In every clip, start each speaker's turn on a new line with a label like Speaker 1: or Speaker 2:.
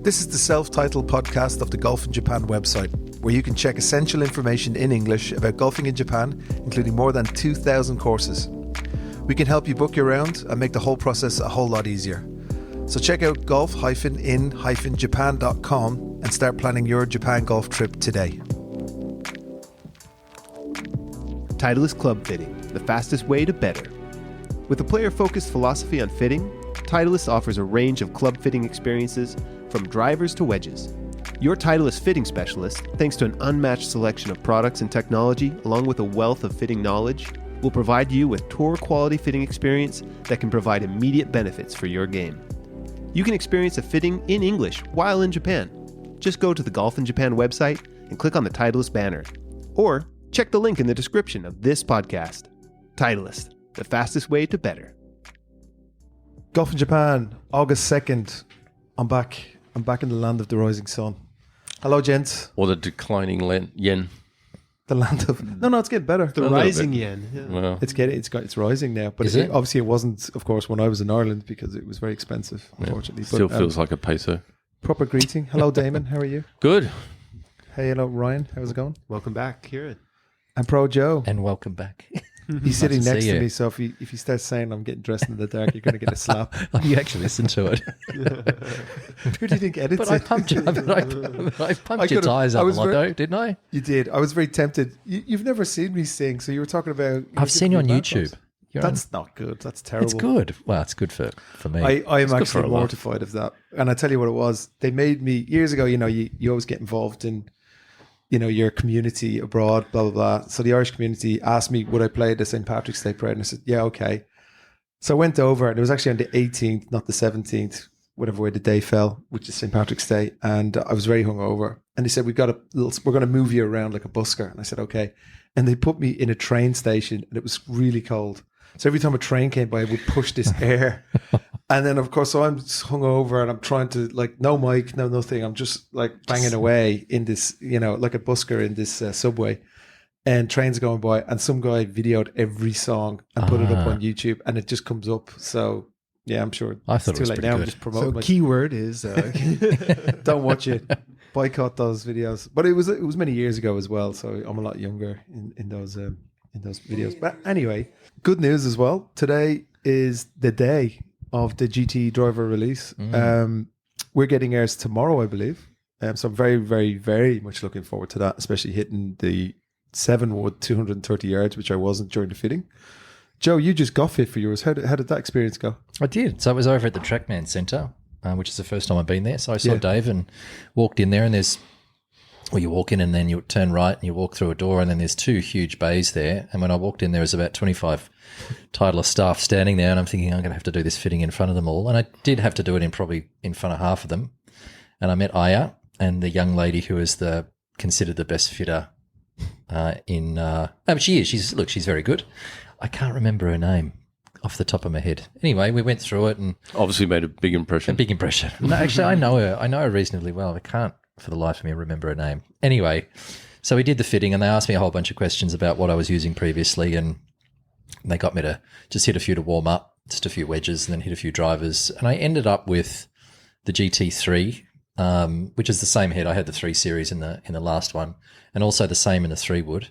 Speaker 1: This is the self-titled podcast of the Golf in Japan website, where you can check essential information in English about golfing in Japan, including more than 2,000 courses. We can help you book your round and make the whole process a whole lot easier. So check out golf-in-japan.com and start planning your Japan golf trip today.
Speaker 2: Titleist Club Fitting, the fastest way to better. With a player-focused philosophy on fitting, Titleist offers a range of club fitting experiences from drivers to wedges. Your Titleist fitting specialist, thanks to an unmatched selection of products and technology, along with a wealth of fitting knowledge, will provide you with tour-quality fitting experience that can provide immediate benefits for your game. You can experience a fitting in English while in Japan. Just go to the Golf in Japan website and click on the Titleist banner. Or check the link in the description of this podcast. Titleist, the fastest way to better.
Speaker 1: Golf in Japan, August 2nd. I'm back in the land of the rising sun. Hello, gents.
Speaker 3: Or the declining yen.
Speaker 1: The land of... No, it's getting better.
Speaker 2: The rising yen. Yeah.
Speaker 3: Well,
Speaker 1: It's rising now. But obviously it wasn't, of course, when I was in Ireland because it was very expensive, unfortunately.
Speaker 3: still feels like a peso.
Speaker 1: Proper greeting. Hello, Damon. How are you?
Speaker 3: Good.
Speaker 1: Hey, hello, Ryan. How's it going?
Speaker 2: Welcome back, Kieran.
Speaker 1: I'm Pro Joe.
Speaker 4: And welcome back.
Speaker 1: He's sitting
Speaker 4: Nice to
Speaker 1: next
Speaker 4: see
Speaker 1: to
Speaker 4: you.
Speaker 1: me, so if you start saying I'm getting dressed in the dark, you're going to get a slap.
Speaker 4: Oh, you actually listened to it.
Speaker 1: Who do you think edits
Speaker 4: But I
Speaker 1: it?
Speaker 4: pumped, I pumped your tyres up a lot, though, didn't I?
Speaker 1: You did. I was very tempted. You've never seen me sing, so you were talking about...
Speaker 4: I've seen you on YouTube.
Speaker 1: That's not good. That's terrible.
Speaker 4: It's good. Well, it's good for me.
Speaker 1: I am
Speaker 4: It's good for
Speaker 1: actually
Speaker 4: a laugh.
Speaker 1: mortified of that. And I tell you what it was. They made me... Years ago, you always get involved in... your community abroad, blah, blah, blah. So the Irish community asked me, would I play the St. Patrick's Day Parade? And I said, yeah, okay. So I went over, and it was actually on the 18th, not the 17th, whatever way the day fell, which is St. Patrick's Day. And I was very hungover. And they said, we're going to move you around like a busker. And I said, okay. And they put me in a train station, and it was really cold. So every time a train came by, I would push this air. And then, of course, so I'm hungover and I'm trying to, no mic, no nothing. I'm just banging away in this, like a busker in this subway. And trains are going by. And some guy videoed every song and put it up on YouTube. And it just comes up. So, yeah, I'm sure
Speaker 4: I thought
Speaker 1: it's
Speaker 4: it was
Speaker 1: too late
Speaker 4: pretty
Speaker 1: now.
Speaker 4: good.
Speaker 1: I'm just promoting
Speaker 2: So keyword is...
Speaker 1: don't watch it. Boycott those videos. But it was many years ago as well. So I'm a lot younger in those videos. But anyway, good news as well. Today is the day of the GT driver release. We're getting ours tomorrow, I believe. So I'm very, very, very much looking forward to that, especially hitting the 7-wood 230 yards, which I wasn't during the fitting. Joe, you just got fit for yours. How did that experience go?
Speaker 4: I did. So it was over at the Trackman Centre, which is the first time I've been there. So I saw Dave and walked in there, and you walk in and then you turn right and you walk through a door, and then there's two huge bays there. And when I walked in, there was about 25 Titleist staff standing there, and I'm thinking I'm going to have to do this fitting in front of them all. And I did have to do it probably in front of half of them. And I met Aya and the young lady who is considered the best fitter she is. She's very good. I can't remember her name off the top of my head. Anyway, we went through it and
Speaker 3: Obviously made a big impression.
Speaker 4: No, actually, I know her. I know her reasonably well. I can't, for the life of me, remember her name. Anyway, so we did the fitting, and they asked me a whole bunch of questions about what I was using previously, and they got me to just hit a few to warm up, just a few wedges, and then hit a few drivers. And I ended up with the GT3, which is the same head. I had the 3 Series in the last one, and also the same in the 3-wood.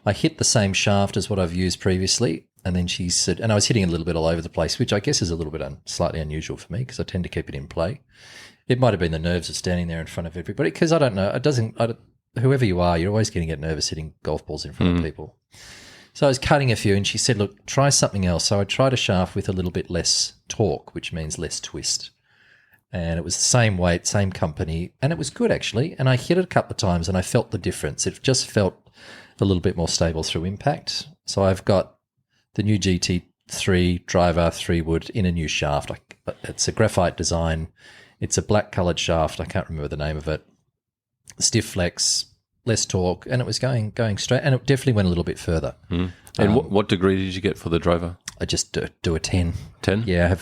Speaker 4: I hit the same shaft as what I've used previously, and then she said, and I was hitting a little bit all over the place, which I guess is a little bit slightly unusual for me because I tend to keep it in play. It might have been the nerves of standing there in front of everybody because I don't know. Whoever you are, you're always going to get nervous hitting golf balls in front of people. So I was cutting a few, and she said, look, try something else. So I tried a shaft with a little bit less torque, which means less twist. And it was the same weight, same company, and it was good actually. And I hit it a couple of times, and I felt the difference. It just felt a little bit more stable through impact. So I've got the new GT3 driver 3-wood in a new shaft. It's a graphite design. It's a black coloured shaft. I can't remember the name of it. Stiff flex, less torque, and it was going straight, and it definitely went a little bit further.
Speaker 3: And what degree did you get for the driver?
Speaker 4: I just do a 10.
Speaker 3: 10?
Speaker 4: Yeah,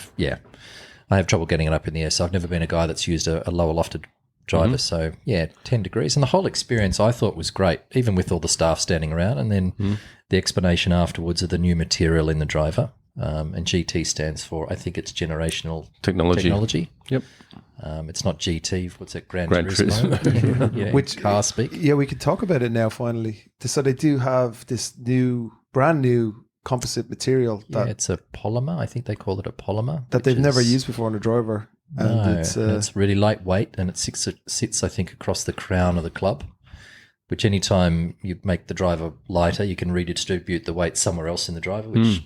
Speaker 4: I have trouble getting it up in the air, so I've never been a guy that's used a lower lofted driver. So, 10 degrees. And the whole experience I thought was great, even with all the staff standing around. And then the explanation afterwards of the new material in the driver. And GT stands for, I think it's generational technology.
Speaker 3: Yep.
Speaker 4: It's not GT. What's it? Gran
Speaker 3: Gran
Speaker 4: Turismo. yeah,
Speaker 1: Which
Speaker 4: car speak.
Speaker 1: Yeah, we could talk about it now. Finally, so they do have this brand new composite material
Speaker 4: Yeah,
Speaker 1: that
Speaker 4: it's a polymer. I think they call it a polymer
Speaker 1: that they've
Speaker 4: which
Speaker 1: never
Speaker 4: is-
Speaker 1: used before on a driver, and
Speaker 4: No,
Speaker 1: it's
Speaker 4: and it's really lightweight, and it sits I think across the crown of the club. Which anytime you make the driver lighter, you can redistribute the weight somewhere else in the driver, which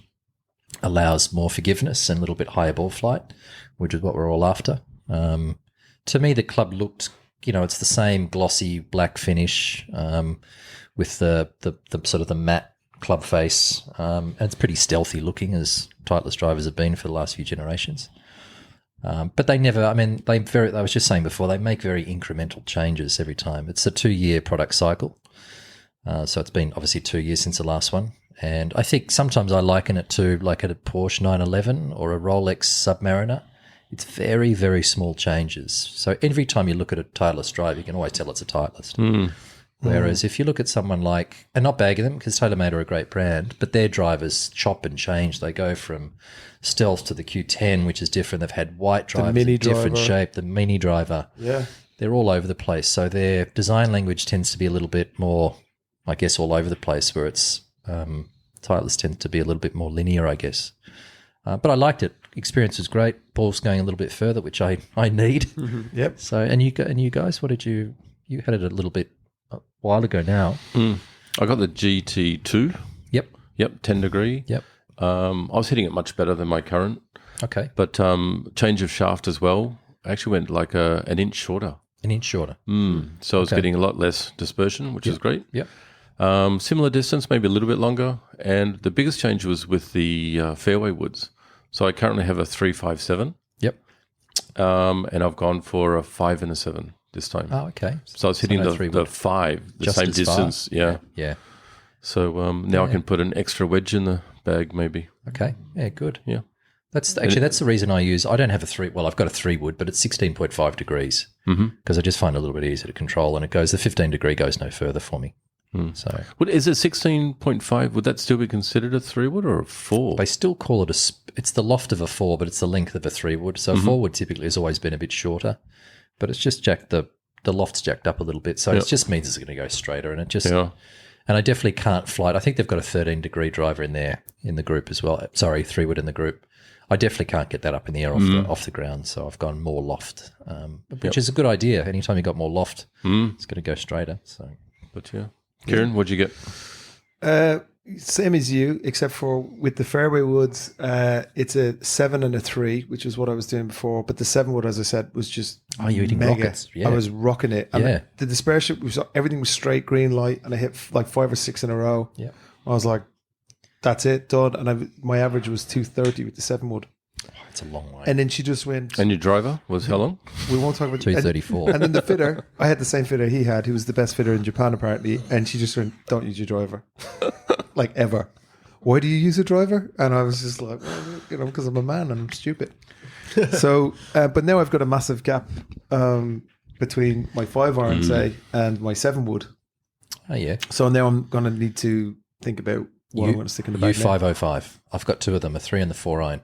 Speaker 4: allows more forgiveness and a little bit higher ball flight, which is what we're all after. To me, the club looked, it's the same glossy black finish with the sort of the matte club face. And it's pretty stealthy looking, as Titleist drivers have been for the last few generations. But they never, I was just saying before, they make very incremental changes every time. It's a 2-year product cycle. So it's been obviously 2 years since the last one. And I think sometimes I liken it to like at a Porsche 911 or a Rolex Submariner. It's very, very small changes. So every time you look at a Titleist drive, you can always tell it's a Titleist. Whereas if you look at someone like, and not bagging them because TaylorMade are a great brand, but their drivers chop and change. They go from Stealth to the Q10, which is different. They've had white drivers,
Speaker 1: mini
Speaker 4: different
Speaker 1: driver.
Speaker 4: shape, the mini driver.
Speaker 1: yeah.
Speaker 4: They're all over the place. So their design language tends to be a little bit more, I guess, all over the place, where it's Titleist tends to be a little bit more linear, I guess. But I liked it. Experience was great. Ball's going a little bit further, which I need.
Speaker 1: Yep.
Speaker 4: So, and you guys, what did you had it a little bit a while ago now.
Speaker 3: I got the GT2.
Speaker 4: Yep.
Speaker 3: 10 degree.
Speaker 4: Yep.
Speaker 3: I was hitting it much better than my current,
Speaker 4: Okay.
Speaker 3: but change of shaft as well. I actually went like an inch shorter.
Speaker 4: An inch shorter.
Speaker 3: So I was
Speaker 4: Okay.
Speaker 3: getting a lot less dispersion, which is great.
Speaker 4: Yep.
Speaker 3: Similar distance, maybe a little bit longer. And the biggest change was with the fairway woods. So I currently have a 357,
Speaker 4: Yep.
Speaker 3: and I've gone for a 5 and a 7 this time.
Speaker 4: Oh, okay.
Speaker 3: So I was hitting
Speaker 4: no
Speaker 3: the
Speaker 4: 3-wood.
Speaker 3: 5, the
Speaker 4: Just
Speaker 3: same
Speaker 4: as far.
Speaker 3: distance. Yeah.
Speaker 4: Yeah.
Speaker 3: So now I can put an extra wedge in the bag, maybe.
Speaker 4: Okay. Yeah, good.
Speaker 3: Yeah.
Speaker 4: That's the reason I use. I don't have a 3. Well, I've got a 3-wood, but it's 16.5 degrees because I just find it a little bit easier to control, and the 15 degree goes no further for me. So
Speaker 3: Is it 16.5? Would that still be considered a 3-wood or a 4?
Speaker 4: they still call it it's the loft of a 4, but it's the length of a 3-wood. So a 4-wood typically has always been a bit shorter, but it's just jacked the loft's jacked up a little bit. So it just means it's going to go straighter, and it just
Speaker 3: Yeah.
Speaker 4: and I definitely can't fly it. I think they've got a 13 degree driver in there in the group as well. Sorry, 3-wood in the group. I definitely can't get that up in the air off the ground, so I've gone more loft, which is a good idea. Anytime you got more loft, it's going to go straighter. So
Speaker 3: But yeah. Kieran, what'd you get?
Speaker 1: Same as you, except for with the fairway woods, it's a 7 and a 3, which is what I was doing before. But the 7-wood, as I said, was just
Speaker 4: you're eating
Speaker 1: mega.
Speaker 4: rockets. Yeah.
Speaker 1: I was rocking it. And
Speaker 4: Yeah.
Speaker 1: the dispersion was everything was straight green light, and I hit like 5 or 6 in a row.
Speaker 4: Yeah.
Speaker 1: I was like, "That's it, done." And my average was 230 with the 7-wood.
Speaker 4: it's a long way.
Speaker 1: And then she just went.
Speaker 3: And your driver was how long?
Speaker 1: We won't talk about
Speaker 4: 234.
Speaker 1: And then the fitter, I had the same fitter he had. He was the best fitter in Japan, apparently. And she just went, "Don't use your driver, like ever. Why do you use a driver?" And I was just like, "Well, because I'm a man and I'm stupid." So, but now I've got a massive gap between my 5-iron, say, and my 7-wood.
Speaker 4: Oh yeah.
Speaker 1: So now I'm going to need to think about what I'm going to stick in the bag. now.
Speaker 4: U505. I've got 2 of them, a 3 and the 4-iron.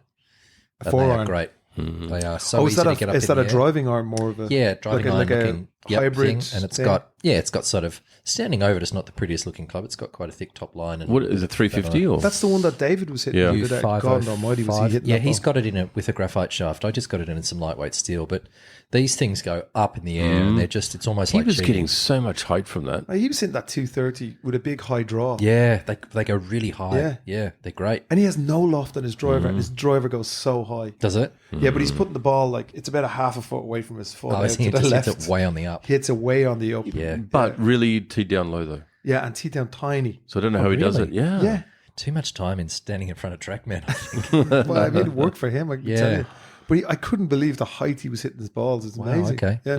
Speaker 4: And they
Speaker 1: 4-iron.
Speaker 4: are great. They are so
Speaker 1: Oh,
Speaker 4: easy to get up
Speaker 1: is
Speaker 4: in
Speaker 1: that
Speaker 4: the
Speaker 1: a
Speaker 4: air.
Speaker 1: driving arm more of a
Speaker 4: Driving
Speaker 1: like
Speaker 4: iron
Speaker 1: a
Speaker 4: looking
Speaker 1: hybrid
Speaker 4: thing, and it's
Speaker 1: thing?
Speaker 4: got sort of standing over it. It's not the prettiest looking club. It's got quite a thick top line. And
Speaker 3: What is it, 350 or?
Speaker 1: That's the one that David was hitting.
Speaker 3: Yeah.
Speaker 1: the other day. God almighty, was he hitting
Speaker 4: Yeah,
Speaker 1: that
Speaker 4: he's
Speaker 1: ball?
Speaker 4: got it in it with a graphite shaft. I just got it in some lightweight steel, but these things go up in the air, and they're just, it's almost
Speaker 3: He
Speaker 4: like
Speaker 3: was
Speaker 4: cheating.
Speaker 3: getting so much height from that.
Speaker 1: He was hitting that 230 with a big high draw.
Speaker 4: Yeah, they go really high.
Speaker 1: Yeah.
Speaker 4: Yeah, they're great.
Speaker 1: And he has no loft on his driver, and his driver goes so high.
Speaker 4: Does it?
Speaker 1: Yeah, but he's putting the ball like it's about a half a foot away from his foot.
Speaker 4: Oh, I
Speaker 1: out
Speaker 4: think
Speaker 1: to
Speaker 4: it
Speaker 1: the
Speaker 4: just
Speaker 1: left.
Speaker 4: hits it way on the up.
Speaker 1: Hits away on the up.
Speaker 4: Yeah.
Speaker 3: But really teed down low, though.
Speaker 1: Yeah, and tee down tiny.
Speaker 3: So I don't know how he does it.
Speaker 4: really?
Speaker 3: Yeah.
Speaker 1: Yeah.
Speaker 4: Too much time in standing in front of TrackMan, I think.
Speaker 1: Well, I mean, it worked for him, I can
Speaker 4: Yeah.
Speaker 1: tell you. But I couldn't believe the height he was hitting his balls. It's amazing.
Speaker 4: okay.
Speaker 1: Yeah.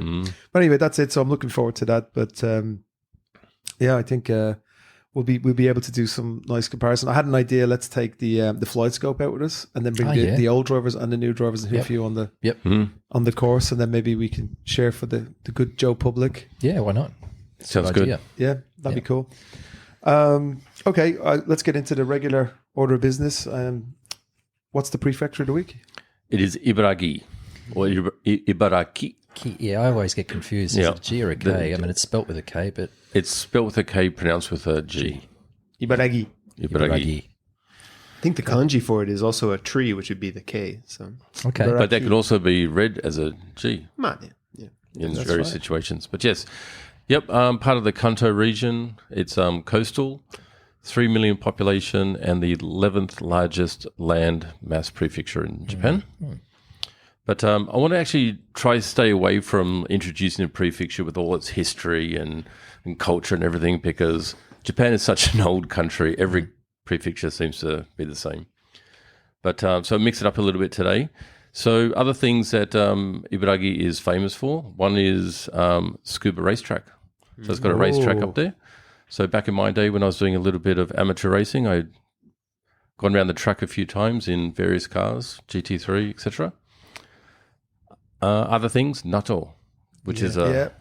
Speaker 1: But anyway, that's it. So I'm looking forward to that. But yeah, I think we'll be able to do some nice comparison. I had an idea. Let's take the flight scope out with us, and then bring the old drivers and the new drivers and hit a few on the on the course, and then maybe we can share for the good Joe public.
Speaker 4: Yeah, why not?
Speaker 3: Sounds good.
Speaker 4: idea.
Speaker 1: Yeah, that'd be cool. Okay, let's get into the regular order of business. What's the prefecture of the week?
Speaker 3: It is Ibaraki or Ibaraki.
Speaker 4: Yeah, I always get confused. Is
Speaker 3: Yeah.
Speaker 4: it a G or a K? I mean, it's spelt with a K, but
Speaker 3: It's spelled with a K, pronounced with a G.
Speaker 1: Ibaraki.
Speaker 3: Ibaraki.
Speaker 2: I think the kanji for it is also a tree, which would be the K. So,
Speaker 4: okay.
Speaker 3: But that could also be read as a G
Speaker 2: yeah.
Speaker 3: in various situations. But yes, yep, part of the Kanto region. It's coastal, 3 million population, and the 11th largest land mass prefecture in Japan. But I want to actually try to stay away from introducing a prefecture with all its history and culture and everything, because Japan is such an old country. Every prefecture seems to be the same. But so mix it up a little bit today. So other things that Ibaraki is famous for, one is scuba racetrack. So it's got a racetrack up there. So back in my day when I was doing a little bit of amateur racing, I'd gone around the track a few times in various cars, GT3, etc. Other things, nato, which is a...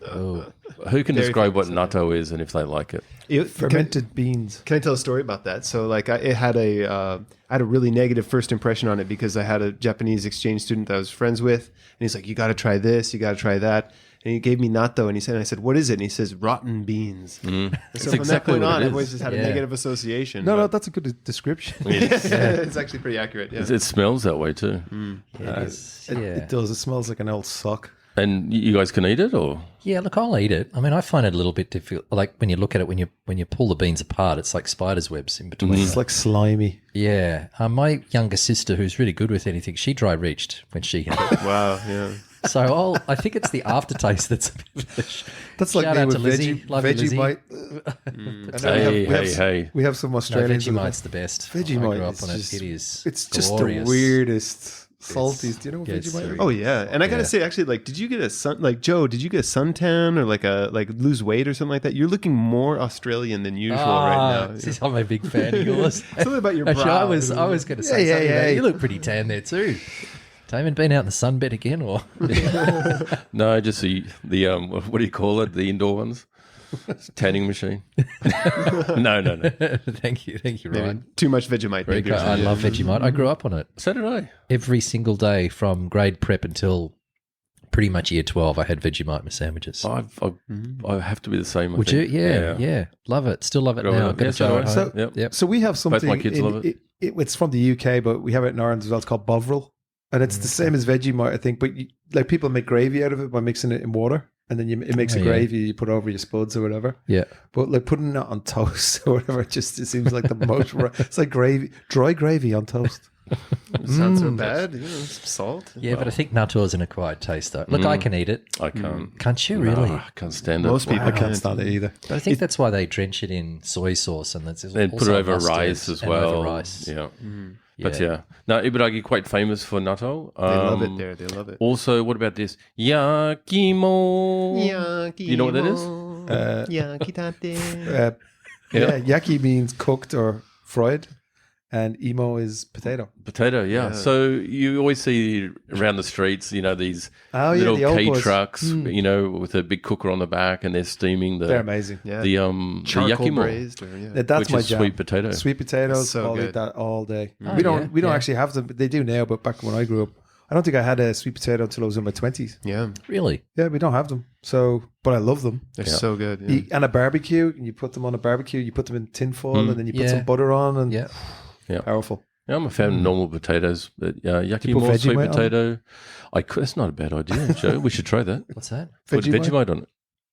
Speaker 3: Who can describe what nato is and if they like it?
Speaker 1: Fermented beans.
Speaker 2: Can I tell a story about that? So, like, I had a really negative first impression on it because I had a Japanese exchange student that I was friends with, and he's like, "You got to try this, you got to try that," and he gave me natto, and I said, "What is it?" And he says, "Rotten beans." So from that point on, I've always just had a negative association.
Speaker 1: No, that's a good description.
Speaker 2: It's actually pretty accurate. Yeah.
Speaker 3: It smells that way too.
Speaker 1: It does. It smells like an old sock.
Speaker 3: And you guys can eat it, or?
Speaker 4: Yeah, look, I'll eat it. I mean, I find it a little bit difficult. Like when you look at it, when you pull the beans apart, it's like spider's webs in between.
Speaker 1: It's like slimy.
Speaker 4: Yeah. My younger sister, who's really good with anything, she dry reached when she had it.
Speaker 2: Wow. Yeah.
Speaker 4: So I think it's the aftertaste that's a bit of a
Speaker 1: That's like
Speaker 4: shout
Speaker 1: me
Speaker 4: out
Speaker 1: with
Speaker 4: to Lizzie. Love you, Lizzie.
Speaker 1: Vegemite.
Speaker 3: Hey.
Speaker 1: We have some
Speaker 4: No,
Speaker 1: Australians.
Speaker 4: Vegemite's the best.
Speaker 1: Vegemite
Speaker 4: I grew up
Speaker 1: is
Speaker 4: on it.
Speaker 1: just-
Speaker 4: It is.
Speaker 1: It's just
Speaker 4: glorious.
Speaker 1: the weirdest salties. Do you know what
Speaker 4: It's
Speaker 1: Vegemite is?
Speaker 2: Oh yeah, and I gotta say, actually, like, did you get Joe? Did you get a suntan or like lose weight or something like that? You're looking more Australian than usual right now.
Speaker 4: I'm a big fan of yours.
Speaker 2: Something about your
Speaker 4: Actually,
Speaker 2: brow.
Speaker 4: I was going to say something. About you look pretty tan there too. Damon, been out in the sunbed again, or
Speaker 3: No, just the what do you call it? The indoor ones, tanning machine. No.
Speaker 4: Thank you,
Speaker 2: Maybe
Speaker 4: Ryan.
Speaker 2: too much Vegemite. Maybe, or
Speaker 4: I
Speaker 2: something.
Speaker 4: love Vegemite. I grew up on it
Speaker 3: So did I.
Speaker 4: every single day from grade prep until pretty much year 12. I had Vegemite in my sandwiches.
Speaker 3: I have to be the same. I
Speaker 4: Would you?
Speaker 3: think.
Speaker 4: Yeah, love it. Still love it
Speaker 3: Growing
Speaker 4: now.
Speaker 3: up.
Speaker 4: Got a
Speaker 3: Yes, I
Speaker 4: jar
Speaker 3: know.
Speaker 4: at
Speaker 1: So-
Speaker 4: home. Yep.
Speaker 1: So we have something.
Speaker 3: my kids love it.
Speaker 1: It's from the UK, but we have it in Ireland as well. It's called Bovril, and it's the same as Vegemite, I think. But like people make gravy out of it by mixing it in water, and then it makes a gravy you put over your spuds or whatever.
Speaker 4: Yeah.
Speaker 1: But like putting it on toast or whatever, it seems like the most. It's like dry gravy on toast.
Speaker 2: Sounds so bad. You know, some salt.
Speaker 4: Yeah, but I think natto is an acquired taste, though. Look, I can eat it.
Speaker 3: I can't.
Speaker 4: Can't you really?
Speaker 3: I can't stand it.
Speaker 2: Most people
Speaker 1: I can't stand it either.
Speaker 4: But I think that's why they drench it in soy sauce and
Speaker 3: Then put it over rice as well.
Speaker 4: Over rice.
Speaker 3: Yeah. But yeah. Now, Ibaraki quite famous for natto.
Speaker 2: They love it there. They love it.
Speaker 3: Also, what about this? Yakimo. You know what that is?
Speaker 2: Yakitate.
Speaker 1: Yeah, yaki means cooked or fried, and emo is potato.
Speaker 3: Potato, yeah. So you always see around the streets, these little
Speaker 1: the old
Speaker 3: K
Speaker 1: boys.
Speaker 3: trucks, with a big cooker on the back, and they're steaming
Speaker 1: They're amazing.
Speaker 2: Yeah.
Speaker 3: the
Speaker 2: Charcoal
Speaker 3: yakimo,
Speaker 2: braised. Or,
Speaker 1: That's
Speaker 3: which
Speaker 1: my
Speaker 3: is
Speaker 1: jam.
Speaker 3: sweet potato.
Speaker 1: Sweet potatoes,
Speaker 2: so
Speaker 1: I'll
Speaker 2: good.
Speaker 1: eat that all day.
Speaker 4: Oh,
Speaker 1: we don't
Speaker 4: yeah.
Speaker 1: actually have them. They do now, but back when I grew up, I don't think I had a sweet potato until I was in my 20s.
Speaker 2: Yeah.
Speaker 4: Really?
Speaker 1: Yeah, we don't have them. So, but I love them.
Speaker 2: They're so good. Yeah.
Speaker 1: And a barbecue, and you put them on a barbecue, you put them in tin foil, and then you put
Speaker 4: Yeah.
Speaker 1: some butter on, and
Speaker 4: Yeah.
Speaker 1: powerful.
Speaker 3: Yeah, I'm a fan of normal potatoes, but yakimo,
Speaker 1: put
Speaker 3: sweet
Speaker 1: Vegemite on?
Speaker 3: potato. That's not a bad idea, Joe. We should try that.
Speaker 4: What's that?
Speaker 3: Put Vegemite on it.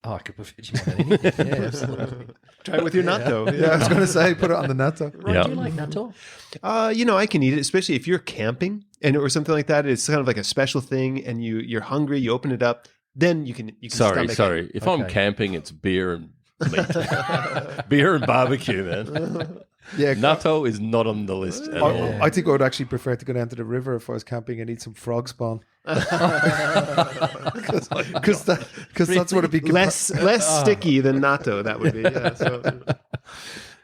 Speaker 4: Oh, I could put Vegemite on anything. Yeah, absolutely.
Speaker 2: Try it with your natto.
Speaker 1: Yeah, I was going to say, put it on the natto.
Speaker 4: Ryan,
Speaker 3: Yeah.
Speaker 4: do you like natto?
Speaker 2: I can eat it, especially if you're camping or something like that. It's kind of like a special thing, and you're hungry. You open it up, then you can.
Speaker 3: Sorry.
Speaker 2: stomach it.
Speaker 3: If I'm
Speaker 4: Okay.
Speaker 3: camping, it's beer and meat. Beer and barbecue, man.
Speaker 1: Yeah,
Speaker 3: Natto is not on the list at all.
Speaker 1: I think I would actually prefer to go down to the river if I was camping and eat some frog spawn. Because that's what it'd be.
Speaker 2: Less sticky than natto. That would be. Yeah. So.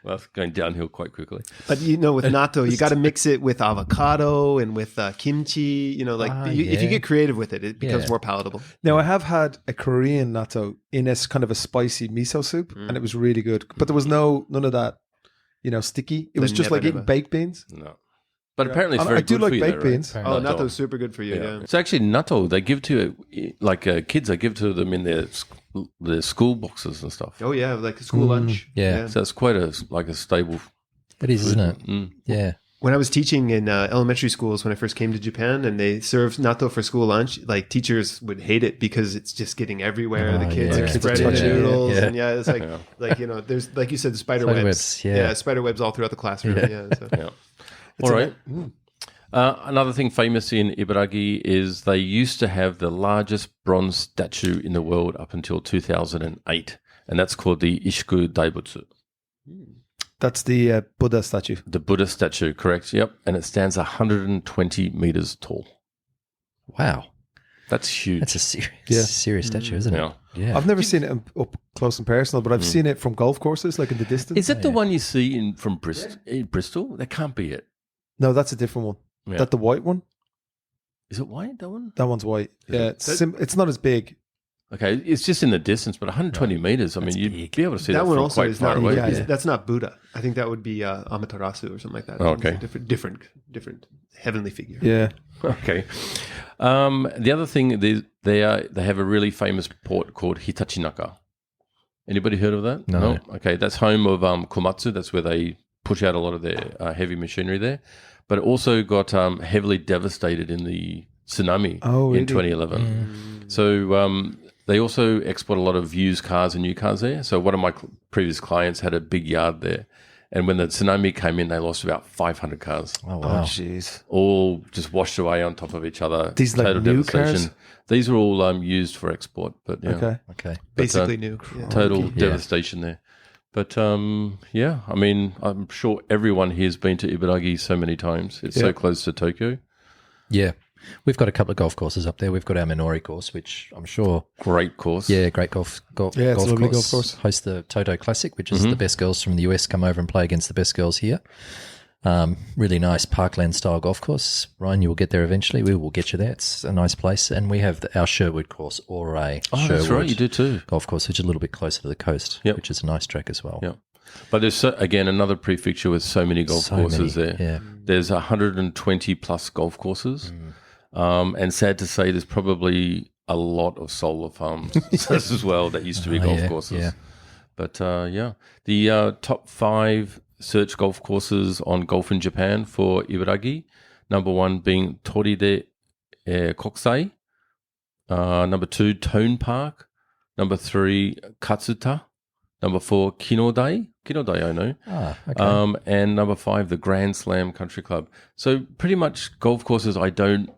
Speaker 3: Well, it's going downhill quite quickly.
Speaker 2: But with natto, you got to mix it with avocado and with kimchi. If you get creative with it, it becomes
Speaker 4: Yeah.
Speaker 2: more palatable.
Speaker 1: Now, I have had a Korean natto in a kind of a spicy miso soup, and it was really good. But there was none of that, sticky. It was just like
Speaker 2: never.
Speaker 1: eating baked beans.
Speaker 3: No. But apparently it's very
Speaker 1: I do
Speaker 3: good
Speaker 1: like
Speaker 3: for you,
Speaker 1: baked
Speaker 3: though, right?
Speaker 1: beans.
Speaker 2: Oh, natto's super good for you. Yeah.
Speaker 3: So actually, natto they give to kids. They give to them in their school boxes and stuff.
Speaker 2: Oh yeah, like a school lunch.
Speaker 4: Yeah.
Speaker 3: So it's quite a stable.
Speaker 4: It is, isn't it? Yeah.
Speaker 2: When I was teaching in elementary schools when I first came to Japan, and they served natto for school lunch, like teachers would hate it because it's just getting everywhere. The kids
Speaker 4: yeah.
Speaker 2: are
Speaker 4: Kids
Speaker 2: spreading the
Speaker 4: touching it.
Speaker 2: noodles,
Speaker 4: Yeah.
Speaker 2: and it's like there's like you said, spider
Speaker 4: Spider
Speaker 2: webs.
Speaker 4: webs, yeah.
Speaker 2: Spider webs all throughout the classroom. Yeah. So.
Speaker 3: Yeah. All right. Another thing famous in Ibaraki is they used to have the largest bronze statue in the world up until 2008, and that's called the Ishiku Daibutsu.
Speaker 1: That's the Buddha statue.
Speaker 3: The Buddha statue, correct? Yep. And it stands 120 meters tall.
Speaker 4: Wow.
Speaker 3: That's huge.
Speaker 4: That's a serious statue, isn't it?
Speaker 3: Yeah.
Speaker 4: Yeah.
Speaker 1: I've never seen it up close and personal, but I've seen it from golf courses, like in the distance.
Speaker 3: Is that the one you see from Bristol? That can't be it.
Speaker 1: No, that's a different one.
Speaker 3: Yeah.
Speaker 1: That the white one?
Speaker 3: Is it white, that one?
Speaker 1: That one's white.
Speaker 3: Is
Speaker 1: Yeah, it's not as big.
Speaker 3: Okay, it's just in the distance, but 120 meters. I mean, you'd
Speaker 4: big.
Speaker 3: be able to see that,
Speaker 2: That one
Speaker 3: from
Speaker 2: also
Speaker 3: quite
Speaker 2: is
Speaker 3: far
Speaker 2: not.
Speaker 3: away.
Speaker 1: Yeah,
Speaker 2: That's not Buddha. I think that would be Amaterasu or something like that.
Speaker 3: Oh, okay.
Speaker 2: It's a different heavenly figure.
Speaker 1: Yeah.
Speaker 3: Okay. The other thing, they have a really famous port called Hitachinaka. Anybody heard of that?
Speaker 4: No.
Speaker 3: Okay, that's home of Komatsu. That's where they push out a lot of their heavy machinery there. But it also got heavily devastated in the tsunami in 2011. So they also export a lot of used cars and new cars there. So one of my previous clients had a big yard there. And when the tsunami came in, they lost about 500 cars.
Speaker 4: Oh, wow.
Speaker 1: Jeez.
Speaker 3: All just washed away on top of each other.
Speaker 1: These like
Speaker 3: Total
Speaker 1: new
Speaker 3: devastation.
Speaker 1: cars?
Speaker 3: These are all used for export. But yeah,
Speaker 4: Okay.
Speaker 2: Basically new. Yeah.
Speaker 3: total
Speaker 4: Yeah.
Speaker 3: devastation there. But yeah, I mean, I'm sure everyone here has been to Ibaraki so many times. It's so close to Tokyo.
Speaker 4: Yeah. We've got a couple of golf courses up there. We've got our Minori course, which I'm sure...
Speaker 3: Great course.
Speaker 4: Yeah, great golf
Speaker 1: Yeah, it's a lovely golf course.
Speaker 4: Host the Toto Classic, which is the best girls from the US come over and play against the best girls here. Really nice parkland-style golf course. Ryan, you will get there eventually. We will get you there. It's a nice place. And we have our Sherwood course, or a
Speaker 3: Oh,
Speaker 4: Sherwood
Speaker 3: that's right. You do too.
Speaker 4: golf course, which is a little bit closer to the coast,
Speaker 3: Yep.
Speaker 4: which is a nice track as well.
Speaker 3: Yeah. But there's, again, another prefecture with so many golf
Speaker 4: So
Speaker 3: courses
Speaker 4: many,
Speaker 3: there.
Speaker 4: yeah.
Speaker 3: There's 120 plus golf courses. And sad to say, there's probably a lot of solar farms as well that used to be golf courses.
Speaker 4: Yeah.
Speaker 3: But yeah, the top 5 search golf courses on Golf in Japan for Ibaraki. Number 1 being Toride Kokusai. Number 2, Tone Park. Number 3, Katsuta. Number 4, Kinodai. Kinodai, I know.
Speaker 4: Okay.
Speaker 3: And number 5, the Grand Slam Country Club. So pretty much golf courses I don't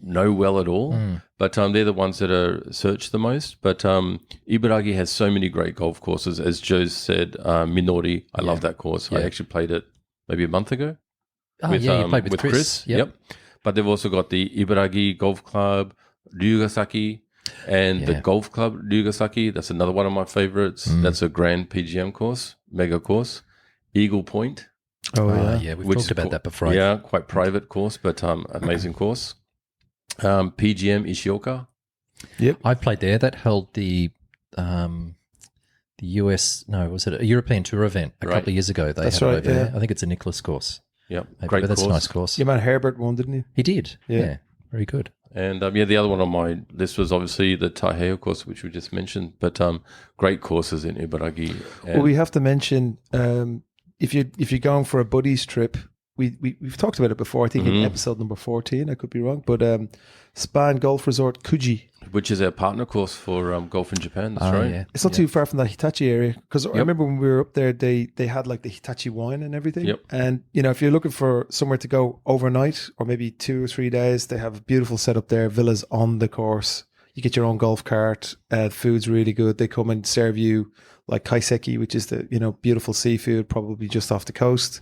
Speaker 3: know well at all, but they're the ones that are searched the most. But Ibaraki has so many great golf courses. As Joe said, Minori, I love that course. I actually played it maybe a month ago.
Speaker 4: You played with Chris.
Speaker 3: Yep. But they've also got the Ibaraki Golf Club, Ryugasaki, and the Golf Club Ryugasaki. That's another one of my favorites. That's a grand PGM course, mega course. Eagle Point.
Speaker 1: Oh, yeah.
Speaker 4: Yeah, we've
Speaker 3: Which
Speaker 4: talked
Speaker 3: is
Speaker 4: about that before.
Speaker 3: Yeah, quite private course, but amazing course. PGM Ishioka.
Speaker 4: I played there. That held the US, no, was it a European Tour event a couple of years ago? They
Speaker 1: That's
Speaker 4: had it
Speaker 1: right,
Speaker 4: over there.
Speaker 1: yeah.
Speaker 4: I think it's a Nicholas course.
Speaker 3: Yep,
Speaker 4: Maybe,
Speaker 3: great
Speaker 4: but that's
Speaker 3: course.
Speaker 4: a nice course.
Speaker 1: Your man Herbert won, didn't he?
Speaker 4: He did.
Speaker 1: Yeah.
Speaker 4: Yeah. Very good.
Speaker 3: And the other one on my list was obviously the Taiheo course, which we just mentioned. But great courses in Ibaraki. And
Speaker 1: Well, we have to mention if you're going for a buddies trip, we've talked about it before. I think in episode number 14, I could be wrong, but Spa and Golf Resort Kuji.
Speaker 3: which is our partner course for Golf in Japan. That's right.
Speaker 4: Yeah.
Speaker 1: It's not too far from that Hitachi area, because I remember when we were up there, they had like the Hitachi wine and everything.
Speaker 3: Yep.
Speaker 1: And if you're looking for somewhere to go overnight or maybe 2 or 3 days, they have a beautiful setup there, villas on the course. You get your own golf cart. Food's really good. They come and serve you like kaiseki, which is the beautiful seafood, probably just off the coast.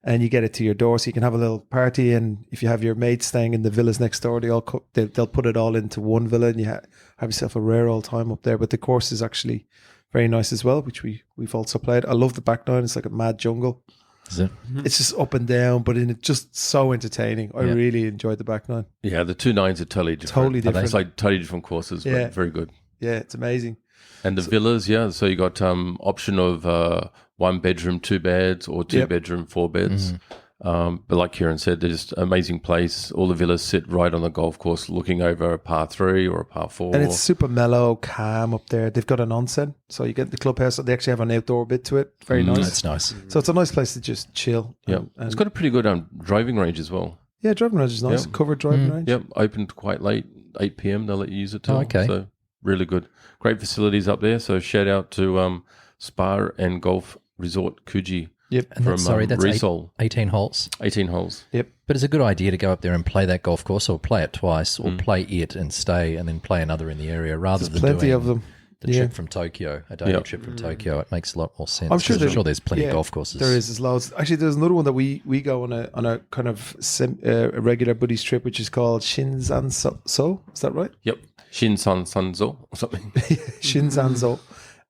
Speaker 1: And you get it to your door, so you can have a little party. And if you have your mates staying in the villas next door, they'll put it all into one villa, and you have yourself a rare old time up there. But the course is actually very nice as well, which we've also played. I love the back nine; it's like a mad jungle.
Speaker 4: Is it?
Speaker 1: It's just up and down, but it's just so entertaining. I really enjoyed the back nine.
Speaker 3: Yeah, the 2 nines are totally different.
Speaker 1: Totally different.
Speaker 3: It's like totally different courses, but very good.
Speaker 1: Yeah, it's amazing.
Speaker 3: And the villas, so you got option of 1 bedroom, 2 beds, or 2 bedroom, 4 beds. But like Kieran said, they're just an amazing place. All the villas sit right on the golf course looking over a par 3 or a par 4.
Speaker 1: And it's super mellow, calm up there. They've got an onsen. So you get the clubhouse. They actually have an outdoor bit to it. Very nice.
Speaker 4: That's nice.
Speaker 1: So it's a nice place to just chill.
Speaker 3: Yeah, it's got a pretty good driving range as well.
Speaker 1: Yeah, driving range is nice.
Speaker 3: Yep.
Speaker 1: Covered driving range.
Speaker 3: Yep, opened quite late, 8 p.m. They'll let you use it till.
Speaker 4: Oh, okay.
Speaker 3: So really good. Great facilities up there. So shout out to Spa and Golf Resort Coogee.
Speaker 1: Yep.
Speaker 4: And
Speaker 3: From
Speaker 4: that's
Speaker 3: Resol.
Speaker 4: 18 holes.
Speaker 3: 18 holes.
Speaker 1: Yep.
Speaker 4: But it's a good idea to go up there and play that golf course, or play it twice, or play it and stay, and then play another in the area, rather than
Speaker 1: Plenty
Speaker 4: doing
Speaker 1: of them.
Speaker 4: the trip from Tokyo, a daily trip from Tokyo. It makes a lot more sense.
Speaker 1: I'm sure
Speaker 4: there's plenty of golf courses.
Speaker 1: There is. There's loads. Actually, there's another one that we go on a kind of a regular buddies trip, which is called Shinzan So. Is that right?
Speaker 3: Yep. Shinsan Sanzo or something.
Speaker 1: Shinzanzo.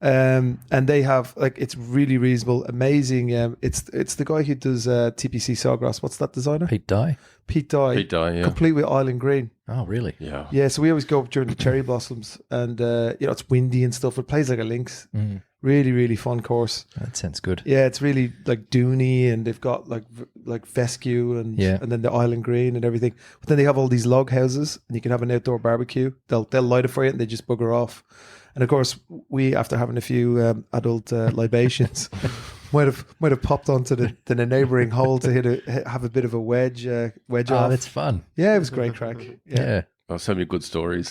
Speaker 1: And they have it's really reasonable, amazing. It's the guy who does TPC Sawgrass. What's that designer?
Speaker 4: Pete Dye.
Speaker 1: Pete Dye.
Speaker 3: Pete Dye, yeah.
Speaker 1: Complete with island green.
Speaker 4: Oh, really?
Speaker 3: Yeah.
Speaker 1: Yeah, so we always go up during the cherry blossoms, and it's windy and stuff. It plays like a links. Really, really fun course.
Speaker 4: That sounds good.
Speaker 1: Yeah, it's really like duny, and they've got like fescue and then the island green and everything. But then they have all these log houses, and you can have an outdoor barbecue. They'll light it for you, and they just bugger off. And of course, we, after having a few adult libations, might have popped onto the neighbouring hole to have a bit of a wedge off.
Speaker 4: Oh, that's fun.
Speaker 1: Yeah, it was great crack.
Speaker 4: Yeah.
Speaker 3: Oh, so many good stories.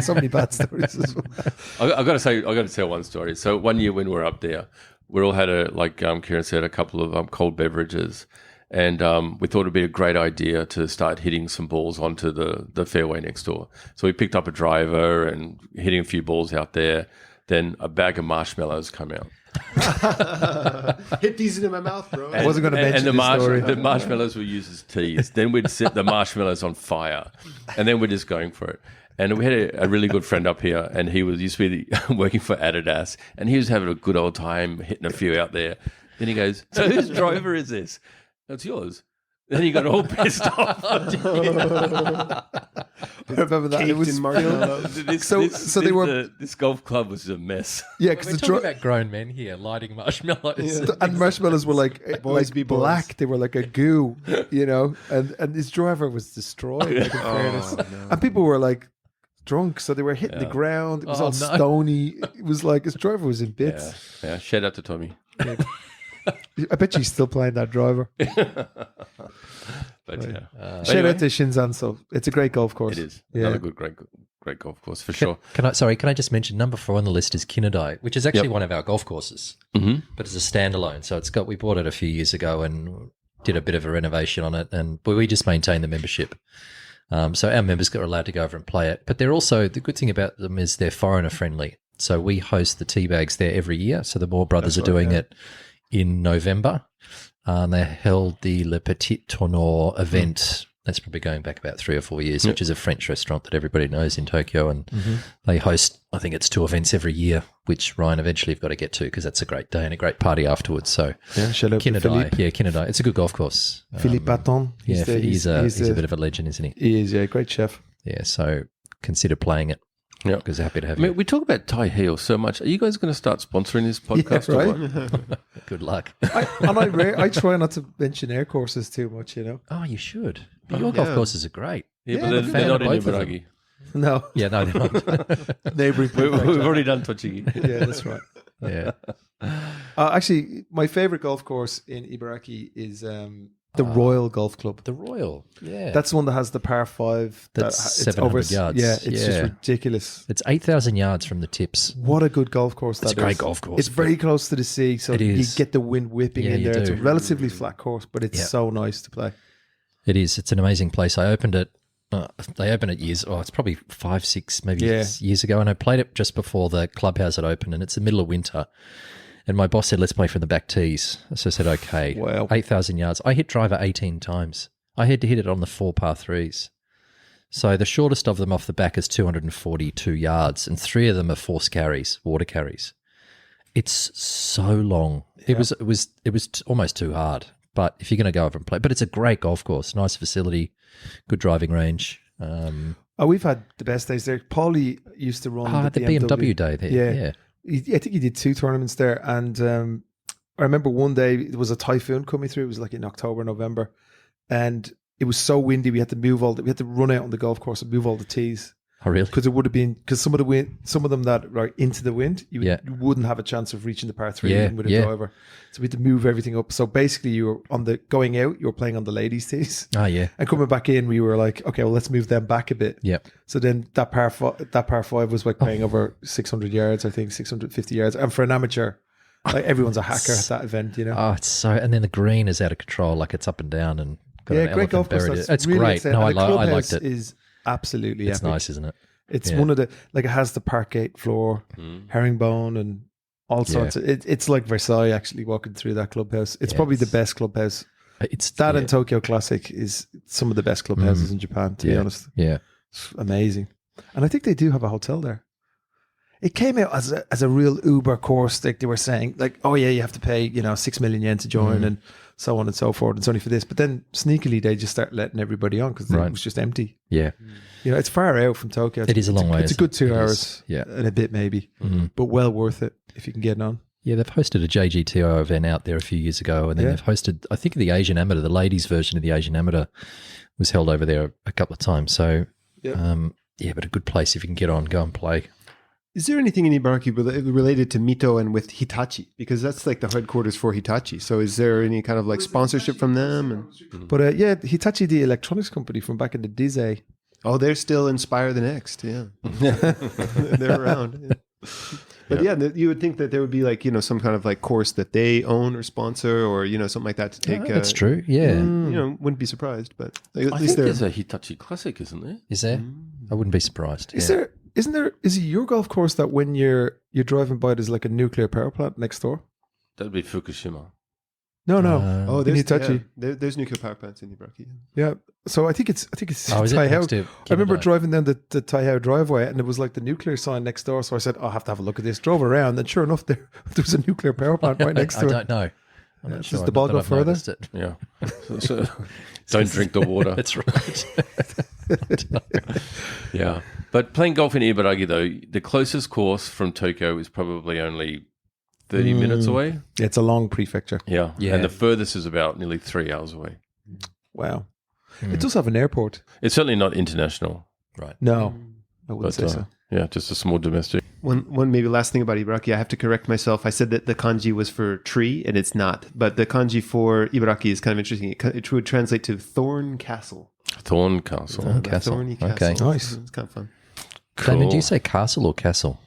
Speaker 1: So many bad stories as well.
Speaker 3: I got to tell one story. So one year when we were up there, we all had Kieran said, a couple of cold beverages. And we thought it'd be a great idea to start hitting some balls onto the fairway next door. So we picked up a driver and hitting a few balls out there. Then a bag of marshmallows come out.
Speaker 2: Hit these into my mouth, bro.
Speaker 1: I wasn't going to mention this story.
Speaker 3: The marshmallows were used as teas. Then we'd set the marshmallows on fire, and then we're just going for it. And we had a really good friend up here, and he used to be working for Adidas, and he was having a good old time hitting a few out there. Then he goes, "So whose driver is this?" "That's yours." Then he got all pissed off.
Speaker 1: I remember that. It was
Speaker 3: This golf club was a mess.
Speaker 1: Yeah,
Speaker 4: We're
Speaker 1: because
Speaker 4: talking about grown men here lighting marshmallows.
Speaker 1: and marshmallows were like
Speaker 2: Boys be boys.
Speaker 1: black. They were like a goo, and his driver was destroyed. Like, in fairness. And people were like drunk, so they were hitting the ground. It was all stony. It was like his driver was in bits.
Speaker 3: Yeah. Shout out to Tommy.
Speaker 1: I bet she's still playing that driver.
Speaker 3: But
Speaker 1: Shout out to Shinzan. So it's a great golf course.
Speaker 3: It is
Speaker 1: Yeah.
Speaker 3: another great golf course for sure.
Speaker 4: Can I just mention number 4 on the list is Kinadai, which is actually one of our golf courses, but it's a standalone. So we bought it a few years ago and did a bit of a renovation on it, and we just maintain the membership. So our members are allowed to go over and play it. But they're also, the good thing about them is they're foreigner friendly. So we host the tea bags there every year. So the Moore brothers are doing it in November. They held the Le Petit Tourneur event. That's probably going back about 3 or 4 years, which is a French restaurant that everybody knows in Tokyo. And they host, I think it's 2 events every year, which Ryan eventually have got to get to because that's a great day and a great party afterwards. So
Speaker 1: shout out to Philippe.
Speaker 4: Kinadai. It's a good golf course.
Speaker 1: Philippe Baton.
Speaker 4: He's a bit of a legend, isn't he?
Speaker 1: He is, great chef.
Speaker 4: Yeah, so consider playing it.
Speaker 3: Yeah,
Speaker 4: because happy to have you.
Speaker 3: We talk about Tai Heel so much. Are you guys going to start sponsoring this podcast?
Speaker 1: Yeah,
Speaker 3: or what?
Speaker 4: Good luck.
Speaker 1: I try not to mention air courses too much,
Speaker 4: Oh, you should. But your golf courses are great.
Speaker 3: Yeah, but they're not in Ibaraki.
Speaker 1: No.
Speaker 4: Yeah, no, they're not.
Speaker 1: Neighbouring.
Speaker 3: We've already done Tochigi.
Speaker 1: Yeah, that's right.
Speaker 4: Yeah.
Speaker 1: Actually, my favourite golf course in Ibaraki is the Royal Golf Club.
Speaker 4: The Royal, yeah.
Speaker 1: That's the one that has the par 5.
Speaker 4: That's
Speaker 1: it's
Speaker 4: 700 yards.
Speaker 1: Yeah, it's just ridiculous.
Speaker 4: It's 8,000 yards from the tips.
Speaker 1: What a good golf course that is.
Speaker 4: It's a great golf course.
Speaker 1: It's very close to the sea, so you get the wind whipping in there. It's a relatively flat course, but it's so nice to play.
Speaker 4: It is. It's an amazing place. I opened it. They opened it it's probably 5, 6, maybe years ago, and I played it just before the clubhouse had opened, and it's the middle of winter. And my boss said, let's play from the back tees. So I said, okay.
Speaker 1: Wow.
Speaker 4: 8,000 yards. I hit driver 18 times. I had to hit it on the 4 par 3s. So the shortest of them off the back is 242 yards, and 3 of them are force carries, water carries. It's so long. Yeah. It was almost too hard. But if you're going to go over and play, but it's a great golf course, nice facility, good driving range.
Speaker 1: We've had the best days there. Paulie used to run
Speaker 4: the BMW day there. Yeah.
Speaker 1: I think he did 2 tournaments there, and I remember one day there was a typhoon coming through. It was like in October, November, and it was so windy. We had to we had to run out on the golf course and move all the tees.
Speaker 4: Oh, really?
Speaker 1: Because it would have been, because some of them that are into the wind, you wouldn't have a chance of reaching the par 3 even with a driver. So we had to move everything up. So basically, you were going out, you were playing on the ladies' tees.
Speaker 4: Oh, yeah.
Speaker 1: And coming back in, we were like, okay, well, let's move them back a bit.
Speaker 4: Yep.
Speaker 1: So then that par 5 was like playing over 600 yards, I think 650 yards. And for an amateur, like everyone's a hacker at that event, you know.
Speaker 4: Oh, it's so, and then the green is out of control, like it's up and down and got an
Speaker 1: great golf
Speaker 4: elephant
Speaker 1: course.
Speaker 4: buried. It's
Speaker 1: really
Speaker 4: great.
Speaker 1: exciting.
Speaker 4: No,
Speaker 1: And the
Speaker 4: I liked
Speaker 1: clubhouse
Speaker 4: it.
Speaker 1: is absolutely
Speaker 4: It's
Speaker 1: epic.
Speaker 4: nice, isn't it?
Speaker 1: It's one of the, like it has the parquet floor, herringbone and all sorts of, it's like Versailles actually walking through that clubhouse. It's probably the best clubhouse.
Speaker 4: It's
Speaker 1: That and Tokyo Classic is some of the best clubhouses in Japan, to be honest.
Speaker 4: Yeah.
Speaker 1: It's amazing. And I think they do have a hotel there. It came out as a real Uber course. Like they were saying, like, oh yeah, you have to pay, 6 million yen to join and so on and so forth. It's only for this. But then sneakily they just start letting everybody on because it was just empty.
Speaker 4: Yeah.
Speaker 1: It's far out from Tokyo.
Speaker 4: It is a long way.
Speaker 1: It's a good 2
Speaker 4: It
Speaker 1: hours
Speaker 4: is,
Speaker 1: and a bit maybe, but well worth it if you can get on.
Speaker 4: Yeah, they've hosted a JGTO event out there a few years ago, and then they've hosted, I think, the Asian Amateur, the ladies' version of the Asian Amateur was held over there a couple of times. So, but a good place if you can get on, go and play.
Speaker 2: Is there anything in Ibaraki related to Mito and with Hitachi? Because that's like the headquarters for Hitachi. So is there any kind of like sponsorship from them?
Speaker 1: But Hitachi, the electronics company from back in the day.
Speaker 2: Oh, they're still Inspire the Next. Yeah. They're around. But you would think that there would be like, some kind of like course that they own or sponsor or, something like that to take.
Speaker 4: That's true. Yeah.
Speaker 2: Wouldn't be surprised, but at
Speaker 3: I
Speaker 2: least
Speaker 3: think there's a Hitachi Classic, isn't there?
Speaker 4: Is there? I wouldn't be surprised.
Speaker 1: Is it your golf course that when you're driving by, there's like a nuclear power plant next door?
Speaker 3: That'd be Fukushima.
Speaker 1: No.
Speaker 2: Oh,
Speaker 1: in
Speaker 2: there's
Speaker 1: Hitachi.
Speaker 2: There's nuclear power plants in Ibaraki.
Speaker 1: Yeah. So I think it's
Speaker 4: Oh, is it next
Speaker 1: Taihao.
Speaker 4: to
Speaker 1: I remember
Speaker 4: Kimondai?
Speaker 1: driving down the Taihao driveway and it was like the nuclear sign next door. So I said, I'll have to have a look at this. Drove around and sure enough, there was a nuclear power plant right next to
Speaker 4: I
Speaker 1: it.
Speaker 4: don't know. I'm not sure.
Speaker 1: Does the ball
Speaker 4: Not
Speaker 1: go
Speaker 4: that I've
Speaker 1: further?
Speaker 4: noticed it.
Speaker 3: Yeah. So don't drink the water.
Speaker 4: That's right.
Speaker 3: Yeah. But playing golf in Ibaraki, though, the closest course from Tokyo is probably only 30 minutes away.
Speaker 1: Yeah, it's a long prefecture.
Speaker 3: Yeah.
Speaker 4: Yeah.
Speaker 3: And the furthest is about nearly 3 hours away.
Speaker 1: Wow. It does have an airport.
Speaker 3: It's certainly not international.
Speaker 4: Right.
Speaker 1: No, I wouldn't
Speaker 3: But,
Speaker 1: say so.
Speaker 3: yeah, just a small domestic.
Speaker 2: One maybe last thing about Ibaraki, I have to correct myself. I said that the kanji was for tree, and it's not. But the kanji for Ibaraki is kind of interesting. It would translate to Thorn Castle.
Speaker 3: Thorn Castle.
Speaker 4: Thorn
Speaker 2: The
Speaker 4: Castle.
Speaker 2: Thorny Castle.
Speaker 4: Okay.
Speaker 1: Nice.
Speaker 2: It's kind of fun.
Speaker 4: Damon, do you say castle or castle?